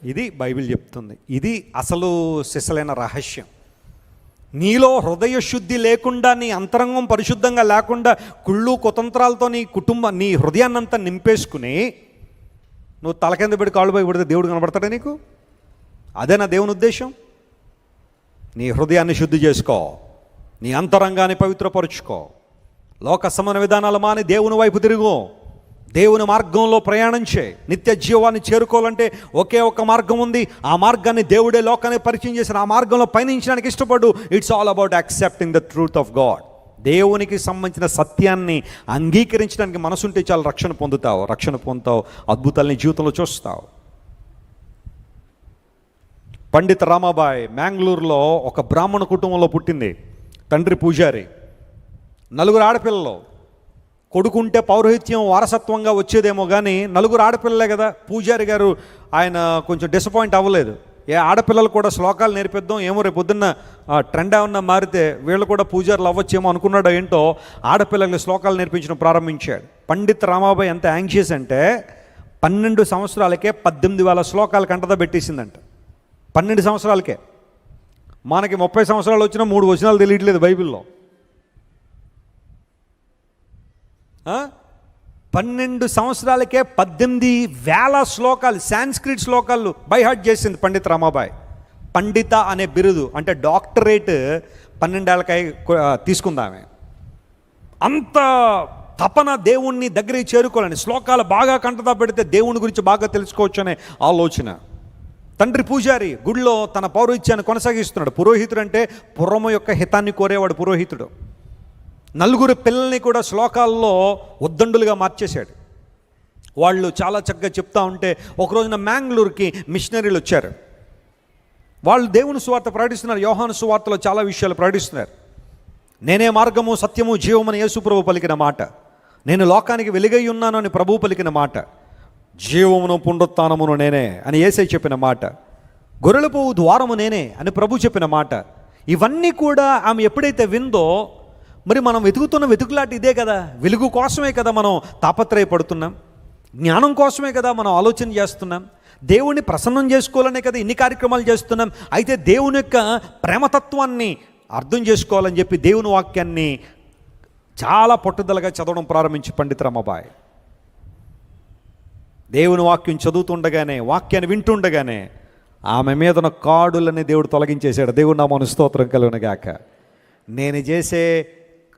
S1: ఇది బైబిల్ చెప్తుంది. ఇది అసలు సిసలైన రహస్యం. నీలో హృదయ శుద్ధి లేకుండా, నీ అంతరంగం పరిశుద్ధంగా లేకుండా, కుళ్ళు కుతంత్రాలతో నీ హృదయాన్నంతా నింపేసుకుని నువ్వు తల కింద పెట్టి కాళ్ళు పై పెడితే దేవుడు కనబడతాడా నీకు? అదేనా దేవుని ఉద్దేశం? నీ హృదయాన్ని శుద్ధి చేసుకో, నీ అంతరంగాన్ని పవిత్రపరుచుకో, లోక సమాన విధానాలు మాని దేవుని వైపు తిరుగు, దేవుని మార్గంలో ప్రయాణం చేయి. నిత్య జీవాన్ని చేరుకోవాలంటే ఒకే ఒక మార్గం ఉంది. ఆ మార్గాన్ని దేవుడే లోకాన్ని పరిచయం చేసిన ఆ మార్గంలో పయనించడానికి ఇష్టపడు. It's all about accepting the truth of God. దేవునికి సంబంధించిన సత్యాన్ని అంగీకరించడానికి మనసుంటే చాలా రక్షణ పొందుతావు, అద్భుతాలని జీవితంలో చూస్తావు. పండిత రామాబాయ్ మ్యాంగ్లూరులో ఒక బ్రాహ్మణ కుటుంబంలో పుట్టింది. తండ్రి పూజారి, 4 ఆడపిల్లలు. కొడుకుంటే పౌరోహిత్యం వారసత్వంగా వచ్చేదేమో కానీ 4 ఆడపిల్లలే కదా. పూజారి గారు ఆయన కొంచెం డిసప్పాయింట్ అవ్వలేదు. ఏ ఆడపిల్లలు కూడా శ్లోకాలు నేర్పిద్దాం, ఏమో రేపు పొద్దున్న ట్రెండ్ ఏమన్నా మారితే వీళ్ళు కూడా పూజారులు అవ్వచ్చేమో అనుకున్నాడో ఏంటో, ఆడపిల్లలకి శ్లోకాలు నేర్పించడం ప్రారంభించాడు. పండిత్ రామాబాయ్ ఎంత యాంగ్షియస్ అంటే 12 సంవత్సరాలకే 18,000 శ్లోకాలు కంటదా పెట్టేసిందంట. 12 సంవత్సరాలకే. మనకి 30 సంవత్సరాలు వచ్చినా 3 వచనాలు తెలియట్లేదు బైబిల్లో. 12 సంవత్సరాలకే 18,000 శ్లోకాలు, సాంస్క్రిట్ శ్లోకాలు బైహార్ట్ చేసింది పండిత్ రమాబాయి. పండిత అనే బిరుదు అంటే డాక్టరేట్ 12 ఏళ్ళకై తీసుకుందామే. అంత తపన దేవుణ్ణి దగ్గరికి చేరుకోవాలని, శ్లోకాలు బాగా కంటదా పెడితే దేవుని గురించి బాగా తెలుసుకోవచ్చు అనే ఆలోచన. తండ్రి పూజారి గుడిలో తన పౌరోహిత్యాన్ని కొనసాగిస్తున్నాడు. పురోహితుడు అంటే పురము యొక్క హితాన్ని కోరేవాడు పురోహితుడు. 4 పిల్లల్ని కూడా శ్లోకాల్లో ఉద్దండులుగా మార్చేశాడు. వాళ్ళు చాలా చక్కగా చెప్తా ఉంటే ఒక రోజున మ్యాంగ్లూరుకి మిషనరీలు వచ్చారు. వాళ్ళు దేవుని సువార్త ప్రకటిస్తున్నారు. యోహాను సువార్తలో చాలా విషయాలు ప్రకటిస్తున్నారు. నేనే మార్గము సత్యము జీవమని యేసు ప్రభువు పలికిన మాట, నేను లోకానికి వెలుగై ఉన్నాను అని ప్రభువు పలికిన మాట, జీవమును పునరుత్థానమును నేనే అని యేసే చెప్పిన మాట, గొర్రెల పువ్వు ద్వారము నేనే అని ప్రభు చెప్పిన మాట, ఇవన్నీ కూడా ఆమె ఎప్పుడైతే విందో, మరి మనం వెతుకుతున్న వెతుకులాట ఇదే కదా, వెలుగు కోసమే కదా మనం తాపత్రయపడుతున్నాం, జ్ఞానం కోసమే కదా మనం ఆలోచన చేస్తున్నాం, దేవుణ్ణి ప్రసన్నం చేసుకోవాలనే కదా ఇన్ని కార్యక్రమాలు చేస్తున్నాం. అయితే దేవుని యొక్క ప్రేమతత్వాన్ని అర్థం చేసుకోవాలని చెప్పి దేవుని వాక్యాన్ని చాలా పట్టుదలగా చదవడం ప్రారంభించి పండిత్ రమాబాయి దేవుని వాక్యం చదువుతుండగానే, వాక్యాన్ని వింటుండగానే ఆమె మీద ఉన్న కాడులని దేవుడు తొలగించేశాడు. దేవుడు నామమున స్తోత్రం కలుగునుగాక. నేను చేసే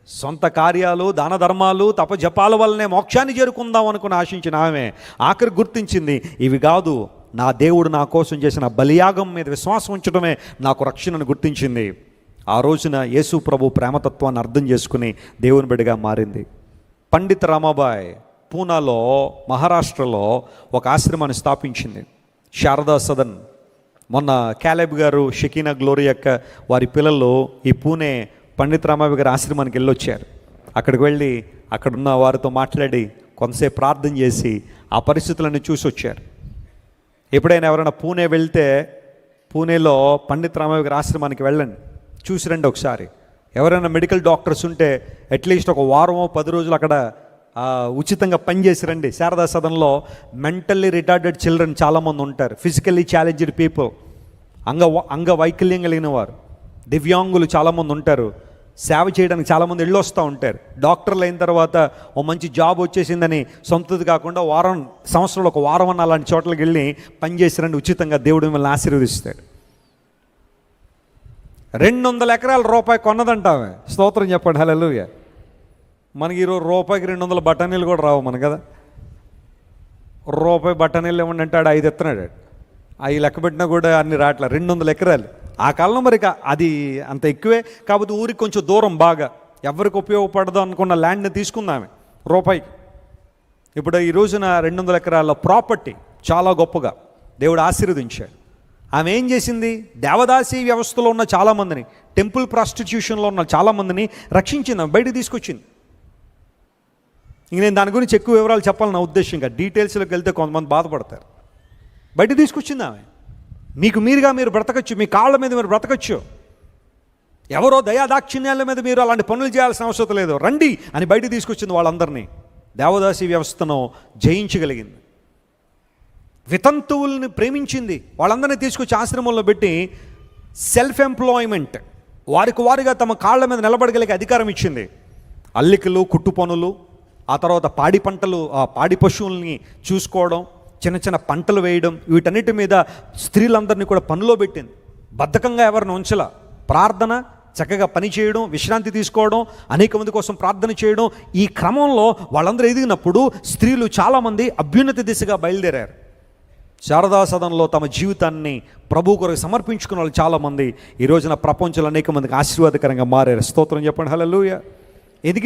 S1: సొంత కార్యాలు, దాన ధర్మాలు, తపజపాల వల్లనే మోక్షాన్ని చేరుకుందాం అనుకుని ఆశించిన ఆమె ఆఖరి గుర్తించింది, ఇవి కాదు, నా దేవుడు నా కోసం చేసిన బలియాగం మీద విశ్వాసం ఉంచడమే నాకు రక్షణను గుర్తించింది. ఆ రోజున యేసు ప్రభు ప్రేమతత్వాన్ని అర్థం చేసుకుని దేవుని బిడ్డగా మారింది. పండిత్ రమాబాయ్ పూనాలో, మహారాష్ట్రలో ఒక ఆశ్రమాన్ని స్థాపించింది, శారదా సదన్. మొన్న క్యాలెబ్ గారు, షకీనా గ్లోరీ యొక్క వారి పిల్లలు ఈ పూణే పండిత్ రమాబాయ్ గారి ఆశ్రమానికి వెళ్ళొచ్చారు. అక్కడికి వెళ్ళి అక్కడున్న వారితో మాట్లాడి కొంతసేపు ప్రార్థన చేసి ఆ పరిస్థితులన్నీ చూసి వచ్చారు. ఎప్పుడైనా ఎవరైనా పూణే వెళ్తే పూణేలో పండిత్ రమాబాయ్ గారి ఆశ్రమానికి వెళ్ళండి, చూసి రండి ఒకసారి. ఎవరైనా మెడికల్ డాక్టర్స్ ఉంటే అట్లీస్ట్ ఒక వారమో 10 రోజులు అక్కడ ఉచితంగా పనిచేసి రండి. శారదా సదన్లో మెంటల్లీ రిటార్డెడ్ చిల్డ్రన్ చాలామంది ఉంటారు, ఫిజికల్లీ ఛాలెంజ్డ్ పీపుల్, అంగవైకల్యం కలిగిన వారు, దివ్యాంగులు చాలామంది ఉంటారు. సేవ చేయడానికి చాలామంది వెళ్ళొస్తూ ఉంటారు. డాక్టర్లు అయిన తర్వాత ఓ మంచి జాబ్ వచ్చేసిందని సొంతది కాకుండా సంవత్సరంలో ఒక వారం అన్న అలాంటి చోట్లకి వెళ్ళి పనిచేసి రండి, ఉచితంగా దేవుడు మిమ్మల్ని ఆశీర్వదిస్తాడు. 200 ఎకరాల రూపాయి కొన్నదంటావే, స్తోత్రం చెప్పండి, హల్లెలూయా. మనకి ఈరోజు రూపాయికి 200 బఠానీలు కూడా రావు మన కదా. రూపాయి బఠానీలు ఏమన్నా అంటే 5 ఎత్తున్నాడు, అవి లెక్క పెట్టినా కూడా అన్ని రాట్ల. 200 ఎకరాలు ఆ కాలంలో మరి అది అంత ఎక్కువే. కాకపోతే ఊరికి కొంచెం దూరం, బాగా ఎవరికి ఉపయోగపడదు అనుకున్న ల్యాండ్ని తీసుకుందామే రూపాయికి. ఇప్పుడు ఈ రోజున 200 ఎకరాల ప్రాపర్టీ చాలా గొప్పగా దేవుడు ఆశీర్వదించాడు. ఆమె ఏం చేసింది, దేవదాసి వ్యవస్థలో ఉన్న చాలామందిని, టెంపుల్ ప్రాస్టిట్యూషన్లో ఉన్న చాలామందిని రక్షించింది, బయటకు తీసుకొచ్చింది. ఇంక నేను దాని గురించి ఎక్కువ వివరాలు చెప్పాలని నా ఉద్దేశంగా, డీటెయిల్స్లోకి వెళ్తే కొంతమంది బాధపడతారు. బయట తీసుకొచ్చింది ఆమె. మీకు మీరుగా మీరు బ్రతకచ్చు, మీ కాళ్ళ మీద మీరు బ్రతకచ్చు. ఎవరో దయాదాక్షిణ్యాల మీద మీరు అలాంటి పనులు చేయాల్సిన అవసరం లేదు, రండి అని బయట తీసుకొచ్చింది వాళ్ళందరినీ. దేవదాసి వ్యవస్థను జయించగలిగింది. వితంతువుల్ని ప్రేమించింది, వాళ్ళందరినీ తీసుకొచ్చి ఆశ్రమంలో పెట్టి సెల్ఫ్ ఎంప్లాయ్మెంట్, వారిగా తమ కాళ్ళ మీద నిలబడగలిగే అధికారం ఇచ్చింది. అల్లికలు, కుట్టు పనులు, ఆ తర్వాత పాడి పంటలు, పాడి పశువుల్ని చూసుకోవడం, చిన్న చిన్న పంటలు వేయడం, వీటన్నిటి మీద స్త్రీలందరినీ కూడా పనిలో పెట్టింది. బద్ధకంగా ఎవరిని ఉంచలా. ప్రార్థన, చక్కగా పని చేయడం, విశ్రాంతి తీసుకోవడం, అనేక మంది కోసం ప్రార్థన చేయడం. ఈ క్రమంలో వాళ్ళందరూ ఎదిగినప్పుడు స్త్రీలు చాలామంది అభ్యున్నతి దిశగా బయలుదేరారు. శారదా సదన్లో తమ జీవితాన్ని ప్రభు కొరకు సమర్పించుకున్న వాళ్ళు చాలామంది ఈ రోజున ప్రపంచంలో అనేక మందికి ఆశీర్వాదకరంగా మారారు. స్తోత్రం చెప్పండి, హల్లెలూయా. ఎందుకు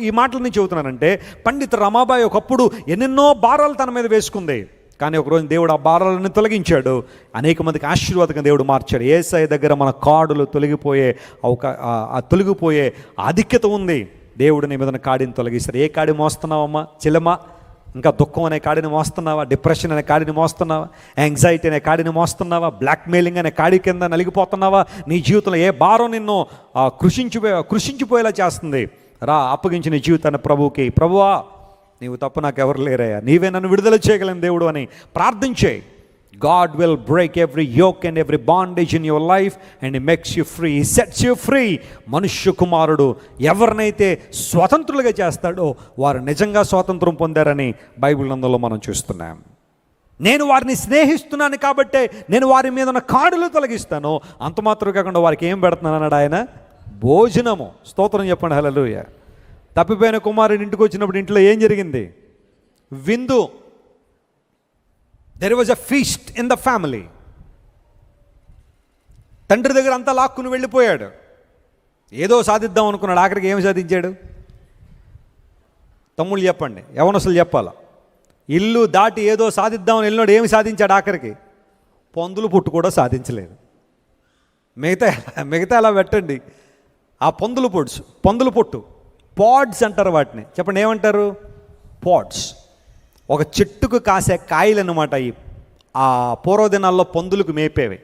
S1: ఈ మాటలు నేను చెబుతున్నానంటే, పండిత్ రమాబాయి ఒకప్పుడు ఎన్నెన్నో భారాలు తన మీద వేసుకుంది. కానీ ఒకరోజు దేవుడు ఆ భారాలను తొలగించాడు, అనేక మందికి ఆశీర్వాదకంగా దేవుడు మార్చాడు. యేసయ్య దగ్గర మన కాడులు తొలగిపోయే ఆధిక్యత ఉంది. దేవుడు నీ మీద కాడిని తొలగిస్తాడు. ఏ కాడి మోస్తున్నావమ్మా చెల్లెమ్మా? ఇంకా దుఃఖం అనే కాడిని మోస్తున్నావా? డిప్రెషన్ అనే కాడిని మోస్తున్నావా? యాంగ్జైటీ అనే కాడిని మోస్తున్నావా? బ్లాక్మెయిలింగ్ అనే కాడి కింద నలిగిపోతున్నావా? నీ జీవితంలో ఏ భారం నిన్ను కృషించిపోయేలా చేస్తుంది? రా, అప్పగించి నీ జీవితాన్ని ప్రభువుకి. ప్రభువా, నీవు తప్ప నాకు ఎవరు లేరయ్యా, నీవే నన్ను విడుదల చేయగలను దేవుడు అని ప్రార్థించే. God will break every yoke and every bondage in your life and He makes you free. He sets you free. మనుష్య కుమారుడు ఎవరినైతే స్వతంత్రులుగా చేస్తాడో వారు నిజంగా స్వాతంత్రం పొందారని బైబిల్ నందులో మనం చూస్తున్నాం. నేను వారిని స్నేహిస్తున్నాను కాబట్టే నేను వారి మీద ఉన్న కాడులు తొలగిస్తాను. అంత మాత్రం కాకుండా వారికి ఏం పెడుతున్నాను అన్నాడు ఆయన? భోజనము. స్తోత్రం చెప్పండి, హల్లెలూయా. తప్పిపోయిన కుమారుడు ఇంటికి వచ్చినప్పుడు ఇంట్లో ఏం జరిగింది? విందు. There was a feast in the family. తండ్రి దగ్గర అంతా లాక్కుని వెళ్ళిపోయాడు. ఏదో సాధిద్దాం అనుకున్నాడు, ఆఖరికి ఏమి సాధించాడు? తమ్ముళ్ళు చెప్పండి, యవనస్తులు చెప్పాలా? ఇల్లు దాటి ఏదో సాధిద్దామని వెళ్ళినాడు, ఏమి సాధించాడు? ఆఖరికి పందులు పుట్టు కూడా సాధించలేదు. మిగతా అలా పెట్టండి. ఆ పందుల పొట్టు పాడ్స్ అంటారు వాటిని. చెప్పండి, ఏమంటారు? పాడ్స్. ఒక చెట్టుకు కాసే కాయలు అన్నమాట. ఆ పూర్వదినాల్లో పందులకు మేపేవి.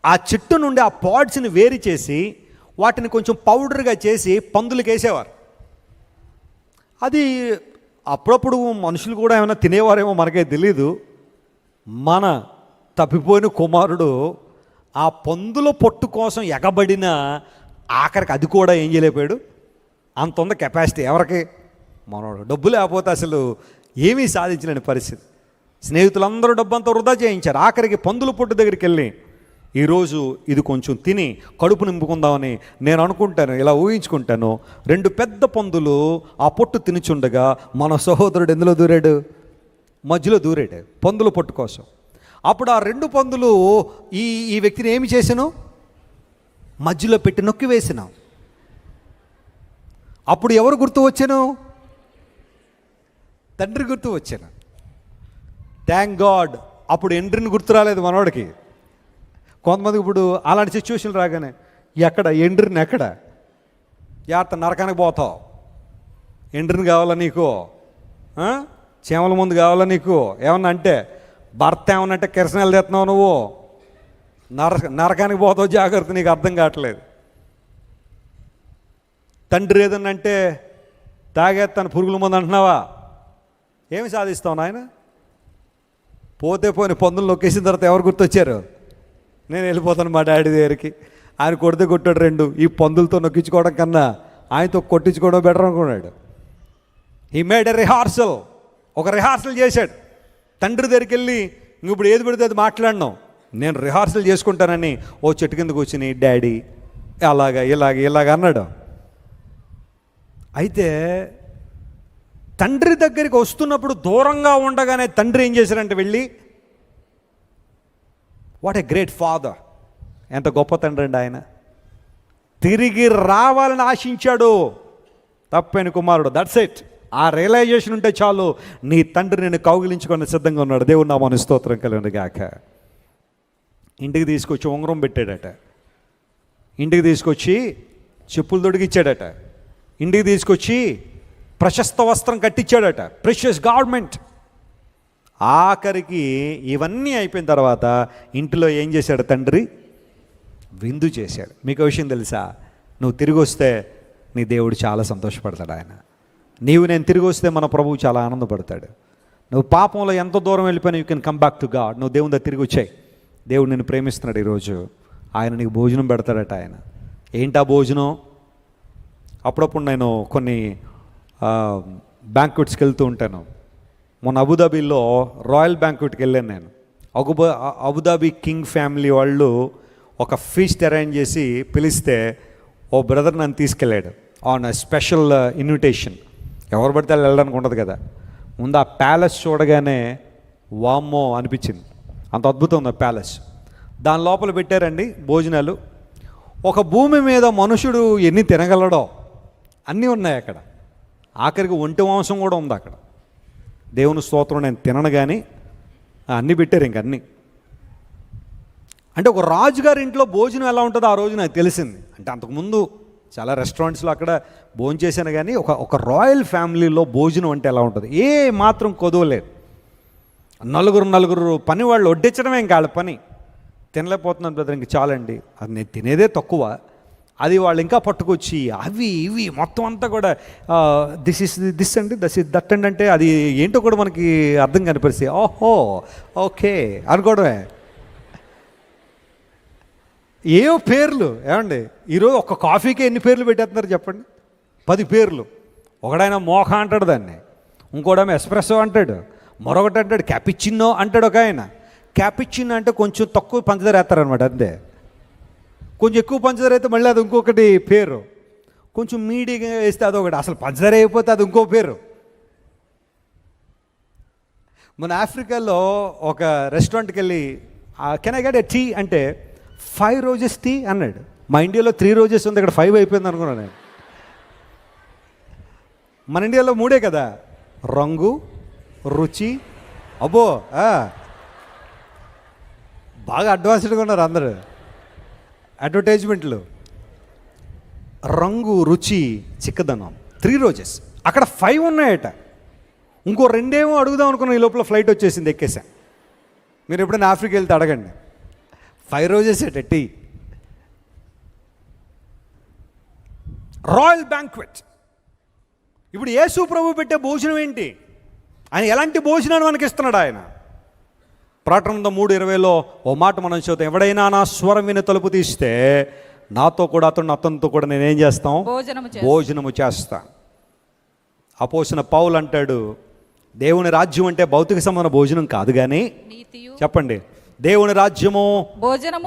S1: ఆ చెట్టు నుండి ఆ పాడ్స్ని వేరు చేసి వాటిని కొంచెం పౌడర్గా చేసి పందులకు వేసేవారు. అది అప్పుడప్పుడు మనుషులు కూడా ఏమైనా తినేవారేమో మనకే తెలీదు. మన తప్పిపోయిన కుమారుడు ఆ పందుల పొట్టు కోసం ఎగబడిన ఆఖరికి అది కూడా ఏం చేయలేకపోయాడు. అంత ఉంది కెపాసిటీ ఎవరికి? మనోడు. డబ్బు లేకపోతే అసలు ఏమీ సాధించలేని పరిస్థితి. స్నేహితులందరూ డబ్బంతా వృధా చేయించారు. ఆఖరికి పందుల పొట్టు దగ్గరికి వెళ్ళి ఈరోజు ఇది కొంచెం తిని కడుపు నింపుకుందామని నేను అనుకుంటాను, ఇలా ఊహించుకుంటాను. 2 పెద్ద పందులు ఆ పొట్టు తినిచుండగా మన సహోదరుడు ఎందులో దూరాడు? మధ్యలో దూరాడు పందుల పొట్టు కోసం. అప్పుడు ఆ 2 పందులు ఈ వ్యక్తిని ఏమి చేసాను? మధ్యలో పెట్టి నొక్కి వేసినాం. అప్పుడు ఎవరు గుర్తు వచ్చాను? తండ్రి గుర్తు వచ్చాను. Thank God. అప్పుడు ఎండ్రిని గుర్తు రాలేదు మనోడికి. కొంతమందికి ఇప్పుడు అలాంటి సిచ్యువేషన్ రాగానే ఎక్కడ ఎండ్రిని, ఎక్కడ జాగ్రత్త, నరకానికి పోతావు. ఎండ్రిని కావాలా నీకు? చీమల ముందు కావాలా నీకు? ఏమన్నా అంటే భర్త ఏమన్నా అంటే కిరసనాలు తెస్తున్నావు నువ్వు, నరకానికి పోతావు, జాగ్రత్త. నీకు అర్థం కావట్లేదు. తండ్రి ఏదన్నా అంటే తాగేస్తాను పురుగుల ముందు అంటున్నావా? ఏమి సాధిస్తావు నాయన? పోతే పోని పందులు నొక్కేసిన తర్వాత ఎవరు గుర్తొచ్చారు? నేను వెళ్ళిపోతాను మా డాడీ దగ్గరికి. ఆయన కొడితే కొట్టాడు 2. ఈ పందులతో నొక్కించుకోవడం కన్నా ఆయనతో కొట్టించుకోవడం బెటర్ అనుకున్నాడు. He made a rehearsal. ఒక రిహార్సల్ చేశాడు. తండ్రి దగ్గరికి వెళ్ళి ఇప్పుడు ఏది పెడితే అది మాట్లాడినాం, నేను రిహార్సల్ చేసుకుంటానని ఓ చెట్టు కిందకు వచ్చి డాడీ ఇలాగ అన్నాడు. అయితే తండ్రి దగ్గరికి వస్తున్నప్పుడు దూరంగా ఉండగానే తండ్రి ఏం చేశారంటే వెళ్ళి, వాట్ ఏ గ్రేట్ ఫాదర్. ఎంత గొప్ప తండ్రి అండి ఆయన. తిరిగి రావాలని ఆశించాడు తప్పైన కుమారుడు. That's it. ఆ రియలైజేషన్ ఉంటే చాలు, నీ తండ్రి నేను కౌగిలించుకొని సిద్ధంగా ఉన్నాడు. దేవుడు నామమున స్తోత్రం కలుగును గాక. ఇంటికి తీసుకొచ్చి ఉంగరం పెట్టాడట, ఇంటికి తీసుకొచ్చి చెప్పులు తొడిగిచ్చాడట, ఇంటికి తీసుకొచ్చి ప్రశస్త వస్త్రం కట్టించాడట, ప్రెషియస్ గార్మెంట్. ఆఖరికి ఇవన్నీ అయిపోయిన తర్వాత ఇంటిలో ఏం చేశాడు తండ్రి? విందు చేశాడు. మీకు విషయం తెలుసా? నువ్వు తిరిగి వస్తే నీ దేవుడు చాలా సంతోషపడతాడు. ఆయన నేను తిరిగి వస్తే మన ప్రభువు చాలా ఆనందపడతాడు. నువ్వు పాపంలో ఎంత దూరం వెళ్ళిపోయినా you can come back to God. నువ్వు దేవుని దగ్గర తిరిగి వచ్చాయి. దేవుడు నిన్ను ప్రేమిస్తున్నాడు. ఈరోజు ఆయన నీకు భోజనం పెడతాడట. ఆయన ఏంటా భోజనం? అప్పుడప్పుడు నేను కొన్ని బ్యాంక్వెట్స్కి వెళ్తూ ఉంటాను. మొన్న అబుదాబీలో రాయల్ బ్యాంక్వెట్కి వెళ్ళాను నేను. అబుదాబీ కింగ్ ఫ్యామిలీ వాళ్ళు ఒక ఫీస్ట్ అరేంజ్ చేసి పిలిస్తే ఓ బ్రదర్ నన్ను తీసుకెళ్ళాడు ఆన్ స్పెషల్ ఇన్విటేషన్. ఎవరు పడితే వెళ్ళడానికి ఉండదు కదా. ముందు ఆ ప్యాలెస్ చూడగానే వామ్మో అనిపించింది. అంత అద్భుతం ఉంది ఆ ప్యాలెస్. దాని లోపల పెట్టారండి భోజనాలు. ఒక భూమి మీద మనుషుడు ఎన్ని తినగలడో అన్నీ ఉన్నాయి అక్కడ. ఆఖరికి ఒంటి మాంసం కూడా ఉంది అక్కడ. దేవుని స్తోత్రం. నేను తినను కానీ అన్నీ పెట్టారు ఇంక అన్నీ. అంటే ఒక రాజుగారి ఇంట్లో భోజనం ఎలా ఉంటుందో ఆ రోజు నాకు తెలిసింది. అంటే అంతకుముందు చాలా రెస్టారెంట్స్లో అక్కడ భోజనం చేశాను కానీ ఒక రాయల్ ఫ్యామిలీలో భోజనం అంటే ఎలా ఉంటుంది? ఏ మాత్రం కొదవలేదు. నలుగురు పని వాళ్ళు వడ్డించడమే ఇంకా వాళ్ళ పని. తినలేకపోతున్నాను బ్రదర్, ఇంక చాలండి. అది నేను తినేదే తక్కువ, అది వాళ్ళు ఇంకా పట్టుకొచ్చి అవి ఇవి మొత్తం అంతా కూడా దిస్ అండి దట్ అండి అంటే అది ఏంటో కూడా మనకి అర్థం కాని పరిస్థితి. ఓహో ఓకే అనుకోవడమే. ఏవో పేర్లు ఏమండి, ఈరోజు ఒక్క కాఫీకి ఎన్ని పేర్లు పెట్టేస్తున్నారు చెప్పండి? 10 పేర్లు. ఒకడైనా మోకా అంటాడు దాన్ని, ఇంకోడేమో ఎస్ప్రెస్సో అంటాడు, మరొకటి అంటాడు క్యాపిచిన్నో అంటాడు ఒక ఆయన. క్యాపిచిన్నో అంటే కొంచెం తక్కువ పంచదార వేస్తారనమాట అంతే. కొంచెం ఎక్కువ పంచదార అయితే మళ్ళీ అది ఇంకొకటి పేరు. కొంచెం మీడియంగా వేస్తే అదొకటి. అసలు పంచదార అయిపోతే అది ఇంకో పేరు. మన ఆఫ్రికాలో ఒక రెస్టారెంట్కి వెళ్ళి can I get a tea అంటే 5 రోజెస్ టీ అన్నాడు. మా ఇండియాలో 3 రోజెస్ ఉంది, ఇక్కడ 5 అయిపోయింది అనుకున్నాను నేను. మన ఇండియాలో 3 కదా, రంగు రుచి. అబ్బో బాగా అడ్వాన్స్డ్గా ఉన్నారు అందరూ. అడ్వర్టైజ్మెంట్లు రంగు రుచి చిక్కదనం 3 రోజెస్, అక్కడ 5 ఉన్నాయట. ఇంకో 2 ఏమో అడుగుదాం అనుకున్నాం, ఈ లోపల ఫ్లైట్ వచ్చేసింది, ఎక్కేసా. మీరు ఎప్పుడైనా ఆఫ్రికా వెళ్తే అడగండి, 5 రోజెస్ ఏట టీ. Royal banquet. ఇప్పుడు యేసు ప్రభు పెట్టే భోజనం ఏంటి? ఆయన ఎలాంటి భోజనాన్ని మనకి ఇస్తున్నాడు ఆయన? ప్రకటన 3:20లో ఓ మాట మనం చూద్దాం. ఎవడైనా నా స్వరం విని తలుపు తీస్తే నాతో కూడా అతనితో కూడా నేనేం చేస్తాం? భోజనము చేస్తా. అపోసిన పౌలు అంటాడు, దేవుని రాజ్యం అంటే భౌతిక సంబంధ భోజనం కాదు కానీ, చెప్పండి, దేవుని రాజ్యము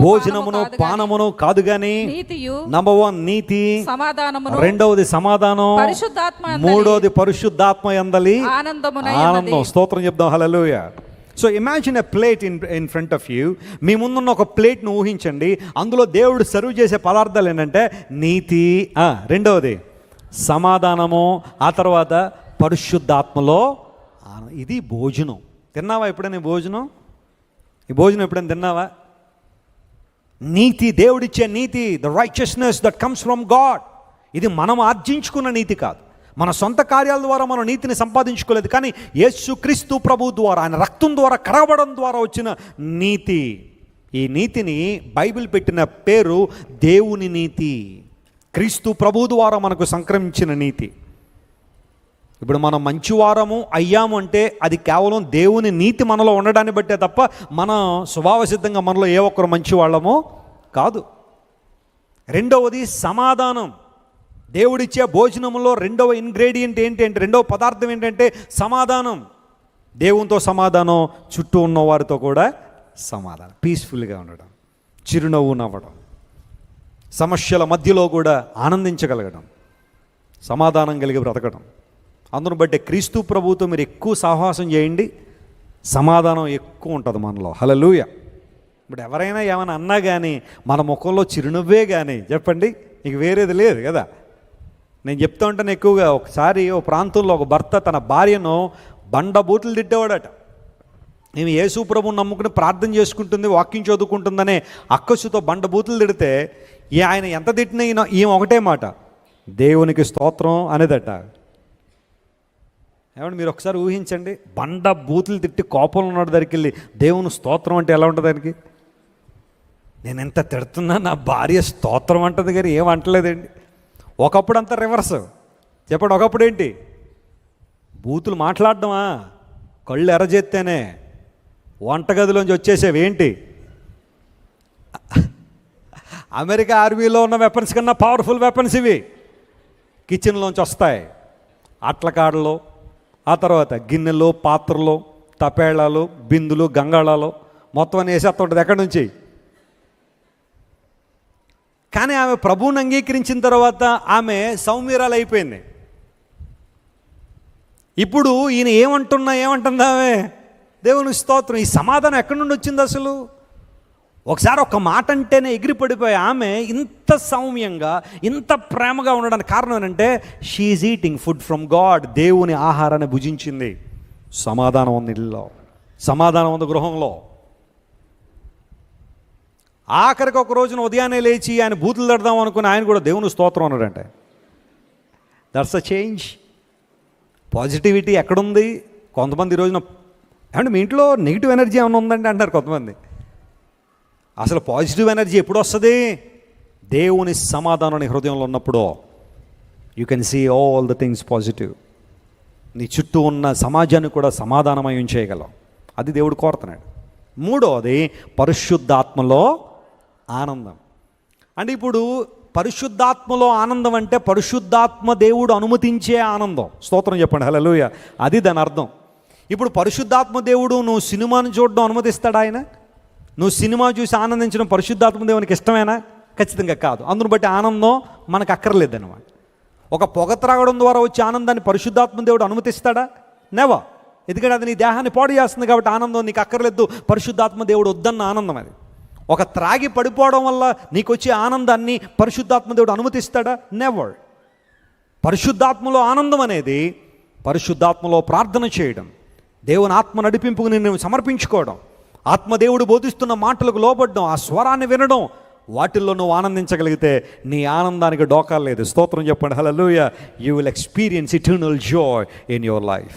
S1: భోజనమును పానమును కాదు గాని, నంబర్ 1 నీతి, రెండవది సమాధానం, మూడవది పరిశుద్ధాత్మ యందలి ఆనందం. స్తోత్రం చెప్దాం, హల్లెలూయా. So imagine a plate in front of you. మీ ముందున్న ఒక ప్లేట్ను ఊహించండి. అందులో దేవుడు సర్వ్ చేసే పదార్థాలు ఏంటంటే నీతి, రెండవది సమాధానము, ఆ తర్వాత పరిశుద్ధాత్మలో ఇది భోజనం. తిన్నావా ఎప్పుడైనా భోజనం? ఈ భోజనం ఎప్పుడైనా తిన్నావా? నీతి, దేవుడిచ్చే నీతి, the righteousness that comes from God. ఇది మనం ఆర్జించుకున్న నీతి కాదు, మన సొంత కార్యాల ద్వారా మనం నీతిని సంపాదించుకోలేదు, కానీ యేసుక్రీస్తు ప్రభు ద్వారా, ఆయన రక్తం ద్వారా కడగబడడం ద్వారా వచ్చిన నీతి. ఈ నీతిని బైబిల్ పెట్టిన పేరు దేవుని నీతి. క్రీస్తు ప్రభు ద్వారా మనకు సంక్రమించిన నీతి. ఇప్పుడు మనం మంచివారము అయ్యాము అంటే అది కేవలం దేవుని నీతి మనలో ఉండడాన్ని బట్టే తప్ప మన స్వభావ సిద్ధంగా మనలో ఏ ఒక్కరు మంచివాళ్ళమో కాదు. రెండవది సమాధానం. దేవుడిచ్చే భోజనంలో రెండవ ఇంగ్రీడియంట్ ఏంటంటే, రెండవ పదార్థం ఏంటంటే సమాధానం. దేవునితో సమాధానం, చుట్టూ ఉన్న వారితో కూడా సమాధానం. పీస్ఫుల్గా ఉండడం, చిరునవ్వు నవ్వడం, సమస్యల మధ్యలో కూడా ఆనందించగలగడం, సమాధానం కలిగి బ్రతకడం. అందును బట్టి క్రీస్తు ప్రభువుతో మీరు ఎక్కువ సహవాసం చేయండి, సమాధానం ఎక్కువ ఉంటుంది మనలో. హల్లెలూయా. ఇప్పుడు ఎవరైనా ఏమైనా అన్నా కానీ మన ముఖంలో చిరునవ్వే కానీ, చెప్పండి, ఇక వేరేది లేదు కదా. నేను చెప్తూ ఉంటాను ఎక్కువగా. ఒకసారి ఓ ప్రాంతంలో ఒక భర్త తన భార్యను బండబూతులు తిట్టేవాడట. మేము యేసు ప్రభువుని నమ్ముకుని ప్రార్థన చేసుకుంటుంది, వాక్యం చదువుకుంటుందనే అక్కసుతో బండబూతులు తిడితే ఆయన ఎంత తిట్టినా ఈమె ఒకటే మాట, దేవునికి స్తోత్రం అనేదట. ఏమంటే మీరు ఒకసారి ఊహించండి, బండ బూతులు తిట్టి కోపంలో ఉన్నాడు దగ్గరికి వెళ్ళి దేవుని స్తోత్రం అంటే ఎలా ఉంటుంది దానికి? నేను ఎంత తిడుతున్నా నా భార్య స్తోత్రం అంటుంది కానీ ఏమంటలేదండి. ఒకప్పుడు అంతా రివర్స్. చెప్పండి, ఒకప్పుడు ఏంటి? బూతులు మాట్లాడడమా, కళ్ళు ఎర్రజెత్తేనే వంటగదిలోంచి వచ్చేసేవి ఏంటి? అమెరికా ఆర్మీలో ఉన్న వెపన్స్ కన్నా పవర్ఫుల్ వెపన్స్ ఇవి కిచెన్లోంచి వస్తాయి. అట్లకాడలో, ఆ తర్వాత గిన్నెలు, పాత్రలు, తపేళాలు, బిందులు, గంగాళాలు మొత్తం అని వేసేస్తుంటుంది. ఎక్కడి నుంచి? కానీ ఆమె ప్రభువుని అంగీకరించిన తర్వాత ఆమె సౌమ్యరాలు అయిపోయింది. ఇప్పుడు ఈయన ఏమంటుంది ఆమె? దేవుని స్తోత్రం. ఈ సమాధానం ఎక్కడి నుండి వచ్చింది అసలు? ఒకసారి ఒక మాట అంటేనే ఎగిరిపడిపోయి ఆమె ఇంత సౌమ్యంగా, ఇంత ప్రేమగా ఉండడానికి కారణం ఏంటంటే she is eating food from God. దేవుని ఆహారాన్ని భుజించింది. సమాధానం ఉంది ఇల్లులో, సమాధానం ఉంది గృహంలో. ఆఖరికి ఒక రోజున ఉదయాన్నే లేచి ఆయన బూతులు తడదాం అనుకుని ఆయన కూడా దేవుని స్తోత్రం అన్నాడంటే. That's a change. పాజిటివిటీ ఎక్కడుంది? కొంతమంది ఈ రోజున ఏమంటే మీ ఇంట్లో నెగిటివ్ ఎనర్జీ ఏమైనా ఉందండి అంటారు కొంతమంది. అసలు పాజిటివ్ ఎనర్జీ ఎప్పుడు వస్తుంది? దేవుని సమాధానం నీ హృదయంలో ఉన్నప్పుడు you can see all the things positive. నీ చుట్టూ ఉన్న సమాజాన్ని కూడా సమాధానమయం చేయగలవు. అది దేవుడు కోరుతున్నాడు. మూడవది పరిశుద్ధాత్మలో ఆనందం. అంటే ఇప్పుడు పరిశుద్ధాత్మలో ఆనందం అంటే పరిశుద్ధాత్మ దేవుడు అనుమతించే ఆనందం. స్తోత్రం చెప్పండి, హల్లెలూయా. అది దాని అర్థం. ఇప్పుడు పరిశుద్ధాత్మ దేవుడు నువ్వు సినిమాను చూడడం అనుమతిస్తాడా ఆయన? నువ్వు సినిమా చూసి ఆనందించడం పరిశుద్ధాత్మ దేవునికి ఇష్టమేనా? ఖచ్చితంగా కాదు. అందును బట్టి ఆనందం మనకు అక్కర్లేదు అన్నమాట. ఒక పొగ త్రాగడం ద్వారా వచ్చే ఆనందాన్ని పరిశుద్ధాత్మ దేవుడు అనుమతిస్తాడా? నెవర్. ఎందుకంటే అది నీ దేహాన్ని పాడు చేస్తుంది కాబట్టి ఆనందం నీకు అక్కర్లేదు. పరిశుద్ధాత్మ దేవుడు వద్దన్న ఆనందం అది. ఒక త్రాగి పడిపోవడం వల్ల నీకు వచ్చే ఆనందాన్ని పరిశుద్ధాత్మ దేవుడు అనుమతిస్తాడా? నెవర్. పరిశుద్ధాత్మలో ఆనందం అనేది పరిశుద్ధాత్మలో ప్రార్థన చేయడం, దేవుని ఆత్మ నడిపింపుకు నిన్ను సమర్పించుకోవడం, ఆత్మదేవుడు బోధిస్తున్న మాటలకు లోబడడం, ఆ స్వరాన్ని వినడం, వాటిల్లో నువ్వు ఆనందించగలిగితే నీ ఆనందానికి డోకాలు లేదు. స్తోత్రం చెప్పండి, హల్లెలూయా. You will experience eternal joy in your life.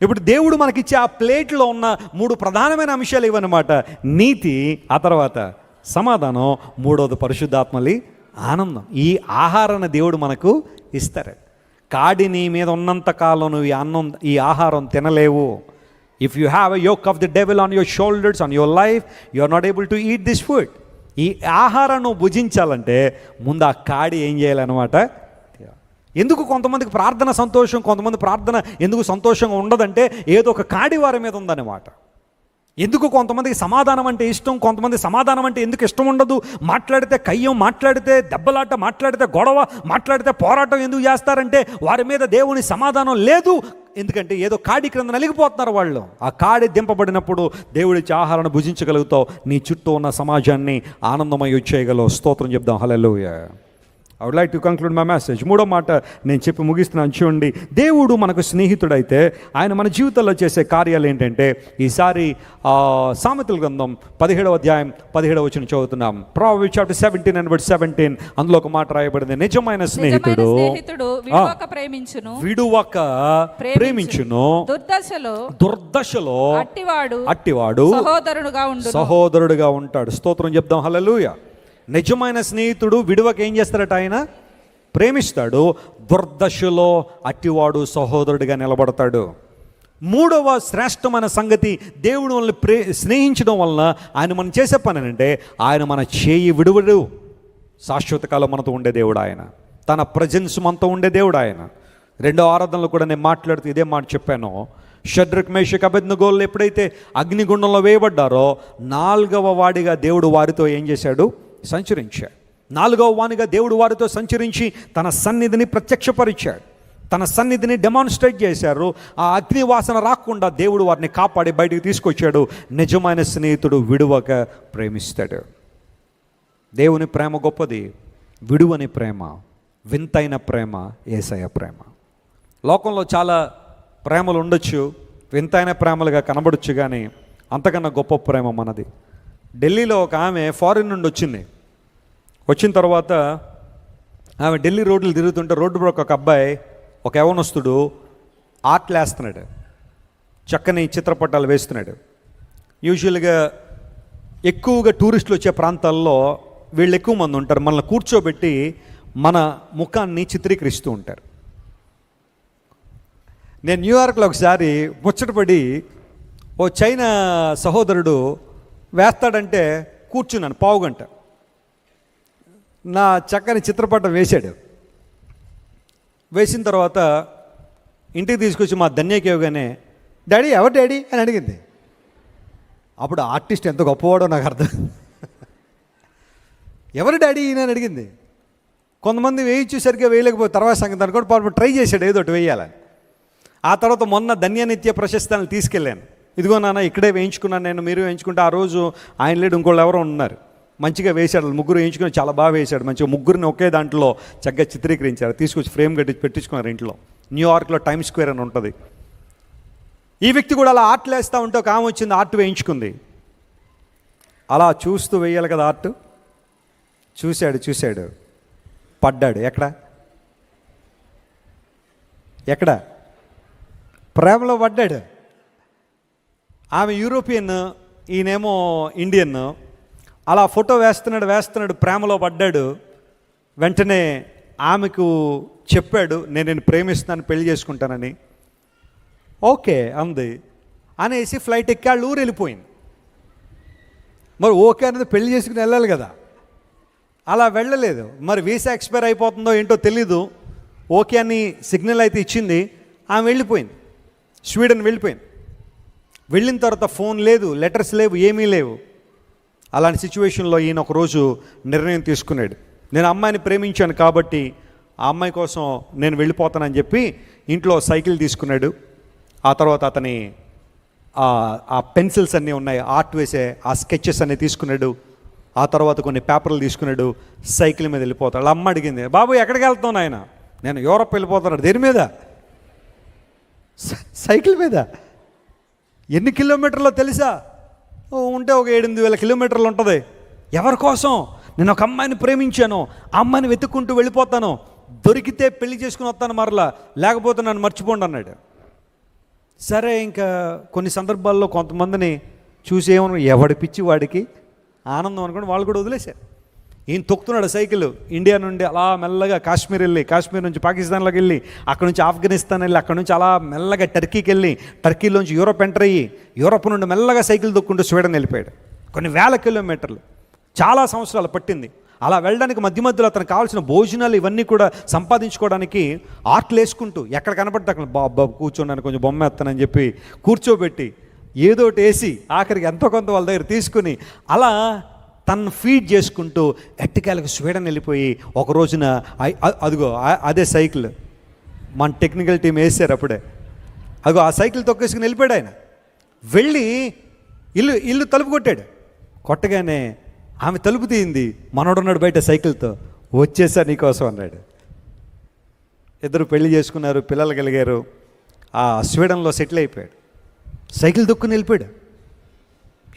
S1: ఇప్పుడు దేవుడు మనకిచ్చే ఆ ప్లేట్లో ఉన్న 3 ప్రధానమైన అంశాలు ఇవన్నమాట. నీతి, ఆ తర్వాత సమాధానం, మూడవది పరిశుద్ధాత్మలి ఆనందం. ఈ ఆహారాన్ని దేవుడు మనకు ఇస్తారు. కాడి నీ మీద ఉన్నంత కాలం నువ్వు ఈ ఆహారం తినలేవు. If you have a yoke of the devil on your shoulders on your life, you are not able to eat this food. ఈ ఆహారాన్ని భుజించాలంటే ముందు ఆ కాడి ఏం చేయాలన్నమాట. ఎందుకు కొంతమందికి ప్రార్థన సంతోషం, కొంతమంది ప్రార్థన ఎందుకు సంతోషంగా ఉండదంటే ఏదో ఒక కాడి వారి మీద ఉందన్నమాట. ఎందుకు కొంతమందికి సమాధానం అంటే ఇష్టం, కొంతమంది సమాధానం అంటే ఎందుకు ఇష్టం ఉండదు. మాట్లాడితే కయ్యం, మాట్లాడితే దెబ్బలాట, మాట్లాడితే గొడవ, మాట్లాడితే పోరాటం ఎందుకు చేస్తారంటే వారి మీద దేవుని సమాధానం లేదు. ఎందుకంటే ఏదో కాడి క్రింద నలిగిపోతున్నారు వాళ్ళు. ఆ కాడి దింపబడినప్పుడు దేవుడిచ్చే ఆహారాన్ని భుజించగలుగుతావు. నీ చుట్టూ ఉన్న సమాజాన్ని ఆనందమై చేయగలవు. స్తోత్రం చెప్దాం, హల్లెలూయా. I would like to conclude my message. మూడో మాట నేను చెప్పి ముగిస్తున్నాను. చూడండి, దేవుడు మనకు స్నేహితుడైతే ఆయన మన జీవితంలో చేసే కార్యాలు ఏంటంటే, ఈసారి సామెతల గ్రంథం 17వ అధ్యాయం 17వ వచనం చదువుతున్నాం. Proverbs chapter 17 and verse 17. అందులో ఒక మాట రాయబడింది, నిజమైన స్నేహితుడు విడువక ప్రేమించును, దుర్దశలో అట్టివాడు సహోదరుడుగా ఉంటాడు. స్తోత్రం చెప్దాం, హల్లెలూయా. నిజమైన స్నేహితుడు విడువక ఏం చేస్తాడట? ఆయన ప్రేమిస్తాడు. దుర్దశలో అట్టివాడు సహోదరుడిగా నిలబడతాడు. మూడవ శ్రేష్టమైన సంగతి, దేవుడు మనల్ని స్నేహించడం వలన ఆయన మనం చేసే పని అంటే ఆయన మన చేయి విడువడు. శాశ్వత కాలం మనతో ఉండే దేవుడు ఆయన. తన ప్రజెన్స్ మనతో ఉండే దేవుడు ఆయన. రెండో ఆరాధనలో కూడా నేను మాట్లాడుతూ ఇదే మాట చెప్పాను. షడ్రక్, మేషక్, అబేద్నెగోలు ఎప్పుడైతే అగ్నిగుండంలో వేయబడ్డారో 4వ వాడిగా దేవుడు వారితో ఏం చేశాడు? సంచరించాడు. 4వ వానిగా దేవుడు వారితో సంచరించి తన సన్నిధిని ప్రత్యక్షపరిచాడు, తన సన్నిధిని డెమాన్స్ట్రేట్ చేశారు. ఆ అగ్ని వాసన రాకుండా దేవుడు వారిని కాపాడి బయటికి తీసుకొచ్చాడు. నిజమైన స్నేహితుడు విడువక ప్రేమిస్తాడు. దేవుని ప్రేమ గొప్పది. విడువని ప్రేమ, వింతైన ప్రేమ యేసయ్య ప్రేమ. లోకంలో చాలా ప్రేమలు ఉండొచ్చు, వింతైన ప్రేమలుగా కనబడచ్చు, కానీ అంతకన్నా గొప్ప ప్రేమ మనది. ఢిల్లీలో ఒక ఆమె ఫారిన్ నుండి వచ్చిన తర్వాత ఆమె ఢిల్లీ రోడ్లు తిరుగుతుంటే రోడ్డు పక్క ఒక అబ్బాయి, ఒక యవనస్తుడు ఆర్ట్లు వేస్తున్నాడు, చక్కని చిత్రపటాలు వేస్తున్నాడు. యూజువల్గా ఎక్కువగా టూరిస్టులు వచ్చే ప్రాంతాల్లో వీళ్ళు ఎక్కువ మంది ఉంటారు. మనల్ని కూర్చోబెట్టి మన ముఖాన్ని చిత్రీకరిస్తూ ఉంటారు. నేను న్యూయార్క్లో ఒకసారి ముచ్చటపడి ఓ చైనా సహోదరుడు వేస్తాడంటే కూర్చున్నాను పావుగంట. నా చక్కని చిత్రపటం వేశాడు. వేసిన తర్వాత ఇంటికి తీసుకొచ్చి మా ధన్యకి ఇవ్వగానే, డాడీ ఎవరు డాడీ అని అడిగింది. అప్పుడు ఆర్టిస్ట్ ఎంత గొప్పవాడో నాకు అర్థం. ఎవరు డాడీ అని అడిగింది. కొంతమంది వేయించి సరిగ్గా వేయలేకపోతే తర్వాత సంగతి అనుకోండి, పాపం ట్రై చేశాడు ఏదో ఒకటి వేయాలని. ఆ తర్వాత మొన్న ధన్యనిత్య ప్రశస్తాలను తీసుకెళ్ళాను. ఇదిగో నాన్న ఇక్కడే వేయించుకున్నాను నేను, మీరు వేయించుకుంటే ఆ రోజు ఆయన లేడు, ఇంకోళ్ళు ఎవరో ఉన్నారు, మంచిగా వేశాడు. ముగ్గురు వేయించుకుని చాలా బాగా వేశాడు. మంచిగా ముగ్గురిని ఒకే దాంట్లో చక్కగా చిత్రీకరించారు. తీసుకొచ్చి ఫ్రేమ్ కట్టి పెట్టించుకున్నారు ఇంట్లో. న్యూయార్క్లో టైమ్స్ స్క్వేర్ అని ఉంటుంది. ఈ వ్యక్తి కూడా అలా ఆర్ట్లు వేస్తూ ఉంటే ఒక ఆమె వచ్చింది, ఆర్ట్ వేయించుకుంది. అలా చూస్తూ వేయాలి కదా ఆర్ట్. చూశాడు పడ్డాడు. ఎక్కడ ప్రేమలో పడ్డాడు. ఆమె యూరోపియన్, ఈయనేమో ఇండియన్. అలా ఫోటో వేస్తున్నాడు, ప్రేమలో పడ్డాడు. వెంటనే ఆమెకు చెప్పాడు, నేను ప్రేమిస్తున్నాను, పెళ్లి చేసుకుంటానని. ఓకే అంది అనేసి ఫ్లైట్ ఎక్కాళ్ళు, ఊరు వెళ్ళిపోయింది. మరి ఓకే అనేది పెళ్లి చేసుకుని వెళ్ళాలి కదా, అలా వెళ్ళలేదు. మరి వీసా ఎక్స్పైర్ అయిపోతుందో ఏంటో తెలీదు. ఓకే అని సిగ్నల్ అయితే ఇచ్చింది, ఆమె వెళ్ళిపోయింది, స్వీడన్ వెళ్ళిపోయింది. వెళ్ళిన తర్వాత ఫోన్ లేదు, లెటర్స్ లేవు, ఏమీ లేవు. అలాంటి సిచ్యువేషన్లో ఈయన ఒకరోజు నిర్ణయం తీసుకున్నాడు, నేను అమ్మాయిని ప్రేమించాను కాబట్టి ఆ అమ్మాయి కోసం నేను వెళ్ళిపోతానని చెప్పి ఇంట్లో సైకిల్ తీసుకున్నాడు. ఆ తర్వాత అతని ఆ పెన్సిల్స్ అన్నీ ఉన్నాయి, ఆర్ట్ వేసే ఆ స్కెచెస్ అన్నీ తీసుకున్నాడు. ఆ తర్వాత కొన్ని పేపర్లు తీసుకున్నాడు, సైకిల్ మీద వెళ్ళిపోతాడు. అమ్మ అడిగింది, బాబు ఎక్కడికి వెళ్తావు నాయన? నేను యూరప్ వెళ్ళిపోతున్నాడు. దేని మీద? సైకిల్ మీద. ఎన్ని కిలోమీటర్లో తెలుసా? ఉంటే ఒక 7,000-8,000 కిలోమీటర్లు ఉంటుంది. ఎవరి కోసం? నేను ఒక అమ్మాయిని ప్రేమించాను, ఆ అమ్మాయిని వెతుక్కుంటూ వెళ్ళిపోతాను, దొరికితే పెళ్లి చేసుకుని వస్తాను మరలా, లేకపోతే నన్ను మర్చిపోండి అన్నాడు. సరే, ఇంకా కొన్ని సందర్భాల్లో కొంతమందిని చూసి ఏమను, ఎవడి పిచ్చి వాడికి ఆనందం అనుకోండి, వాళ్ళు కూడా వదిలేశారు. ఈయన తొక్కుతున్నాడు సైకిల్. ఇండియా నుండి అలా మెల్లగా కాశ్మీర్ వెళ్ళి, కాశ్మీర్ నుంచి పాకిస్తాన్లోకి వెళ్ళి, అక్కడ నుంచి ఆఫ్ఘనిస్తాన్ వెళ్ళి, అక్కడ నుంచి అలా మెల్లగా టర్కీకి వెళ్ళి, టర్కీలోంచి యూరోప్ ఎంటర్ అయ్యి, యూరోప్ నుండి మెల్లగా సైకిల్ తొక్కుంటూ స్వీడన్ వెళ్ళిపోయాడు. కొన్ని వేల కిలోమీటర్లు, చాలా సంవత్సరాలు పట్టింది. అలా వెళ్ళడానికి మధ్య మధ్యలో అతనికి కావాల్సిన భోజనాలు ఇవన్నీ కూడా సంపాదించుకోవడానికి ఆర్ట్లు వేసుకుంటూ, ఎక్కడ కనపడితే అక్కడ బాబు కూర్చోండి, కొంచెం బొమ్మ ఎత్తానని చెప్పి కూర్చోబెట్టి ఏదోటి వేసి ఆఖరికి ఎంతో కొంత వాళ్ళ దగ్గర తీసుకుని అలా తను ఫీడ్ చేసుకుంటూ ఎట్టకేలకు స్వీడన్ వెళ్ళిపోయి ఒక రోజున అదిగో అదే సైకిల్ మన టెక్నికల్ టీం వేసారు అప్పుడే. అదిగో ఆ సైకిల్ తొక్కేసుకుని వెళ్ళిపోయాడు ఆయన. వెళ్ళి ఇల్లు తలుపు కొట్టాడు. కొట్టగానే ఆమె తలుపు తీయింది, మనోడున్నాడు బయట సైకిల్తో. వచ్చేసా నీకోసం అన్నాడు. ఇద్దరు పెళ్లి చేసుకున్నారు, పిల్లలు కలిగారు. ఆ స్వీడన్లో సెటిల్ అయిపోయాడు. సైకిల్ దొక్కుని వెళ్ళిపోయాడు.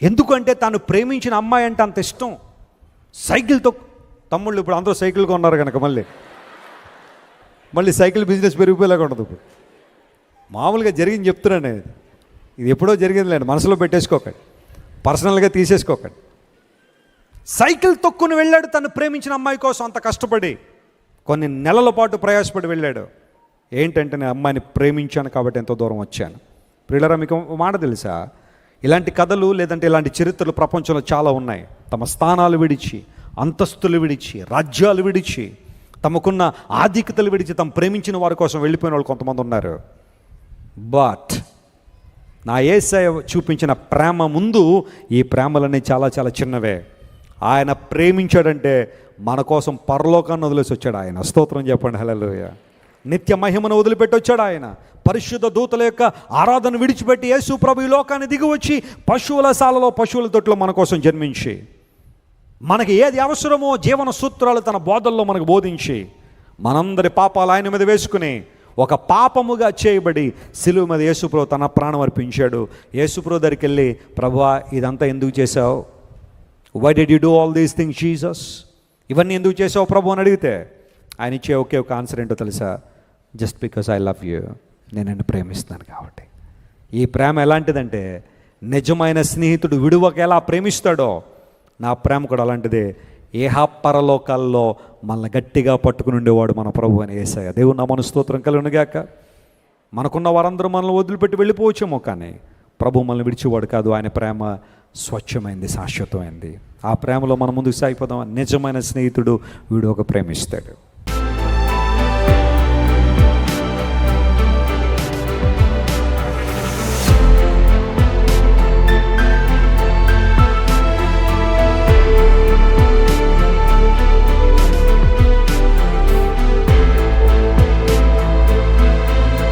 S1: ఎందుకంటే తాను ప్రేమించిన అమ్మాయి అంటే అంత ఇష్టం. సైకిల్ తమ్ముళ్ళు ఇప్పుడు అందరూ సైకిల్ కొన్నారు కనుక మళ్ళీ సైకిల్ బిజినెస్ పెరిగిపోయేలాగా ఉండదు. ఇప్పుడు మామూలుగా జరిగింది చెప్తున్నాను నేను. ఇది ఎప్పుడో జరిగింది లేండి, మనసులో పెట్టేసుకోకండి, పర్సనల్గా తీసేసుకోకండి. సైకిల్ తొక్కుని వెళ్ళాడు తను ప్రేమించిన అమ్మాయి కోసం. అంత కష్టపడి కొన్ని నెలల పాటు ప్రయాసపడి వెళ్ళాడు. ఏంటంటే నేను అమ్మాయిని ప్రేమించాను కాబట్టి ఎంతో దూరం వచ్చాను. ప్రియులారా, మీకు మాట తెలుసా? ఇలాంటి కథలు లేదంటే ఇలాంటి చరిత్రలు ప్రపంచంలో చాలా ఉన్నాయి. తమ స్థానాలు విడిచి, అంతస్తులు విడిచి, రాజ్యాలు విడిచి, తమకున్న ఆధిక్యతలు విడిచి తమ ప్రేమించిన వారి కోసం వెళ్ళిపోయిన వాళ్ళు కొంతమంది ఉన్నారు. బట్ నా యేసయ్య చూపించిన ప్రేమ ముందు ఈ ప్రేమలన్నీ చాలా చాలా చిన్నవే. ఆయన ప్రేమించాడంటే మన కోసం పరలోకాన్ని వదిలేసి వచ్చాడు ఆయన. స్తోత్రం చెప్పండి, హల్లెలూయా. నిత్య మహిమను వదిలిపెట్టి వచ్చాడు ఆయన. పరిశుద్ధ దూతల యొక్క ఆరాధన విడిచిపెట్టి యేసు ప్రభు ఈ లోకాన్ని దిగి వచ్చి పశువుల శాలలో, పశువుల తొట్టులో మన కోసం జన్మించి, మనకి ఏది అవసరమో జీవన సూత్రాలు తన బోధల్లో మనకు బోధించి, మనందరి పాపాలు ఆయన మీద వేసుకుని ఒక పాపముగా చేయబడి సిలువ మీద యేసుప్రభు తన ప్రాణం అర్పించాడు. యేసుప్రభు దగ్గరికి వెళ్ళి, ప్రభువా ఇదంతా ఎందుకు చేశావు? Why did you do all these things Jesus? ఇవన్నీ ఎందుకు చేసావు ప్రభు అని అడిగితే ఆయన ఇచ్చే ఒకే ఒక ఆన్సర్ ఏంటో తెలుసా? Just because I love you. నేను నిన్ను ప్రేమిస్తున్నాను కాబట్టి. ఈ ప్రేమ ఎలాంటిదంటే, నిజమైన స్నేహితుడు విడువక ఎలా ప్రేమిస్తాడో నా ప్రేమ కూడా అలాంటిదే. పరలోకాల్లో మనల్ని గట్టిగా పట్టుకుని ఉండేవాడు మన ప్రభు అని యేసయ్య. దేవుని నామమున స్తోత్రం కలుగునుగాక. మనకున్న వారందరూ మనల్ని వదిలిపెట్టి వెళ్ళిపోవచ్చేమో, కానీ ప్రభు మనల్ని విడిచేవాడు కాదు. ఆయన ప్రేమ స్వచ్ఛమైంది, శాశ్వతమైంది. ఆ ప్రేమలో మనం ముందుకు సాగిపోదాం. నిజమైన స్నేహితుడు వీడు ఒక ప్రేమిస్తాడు.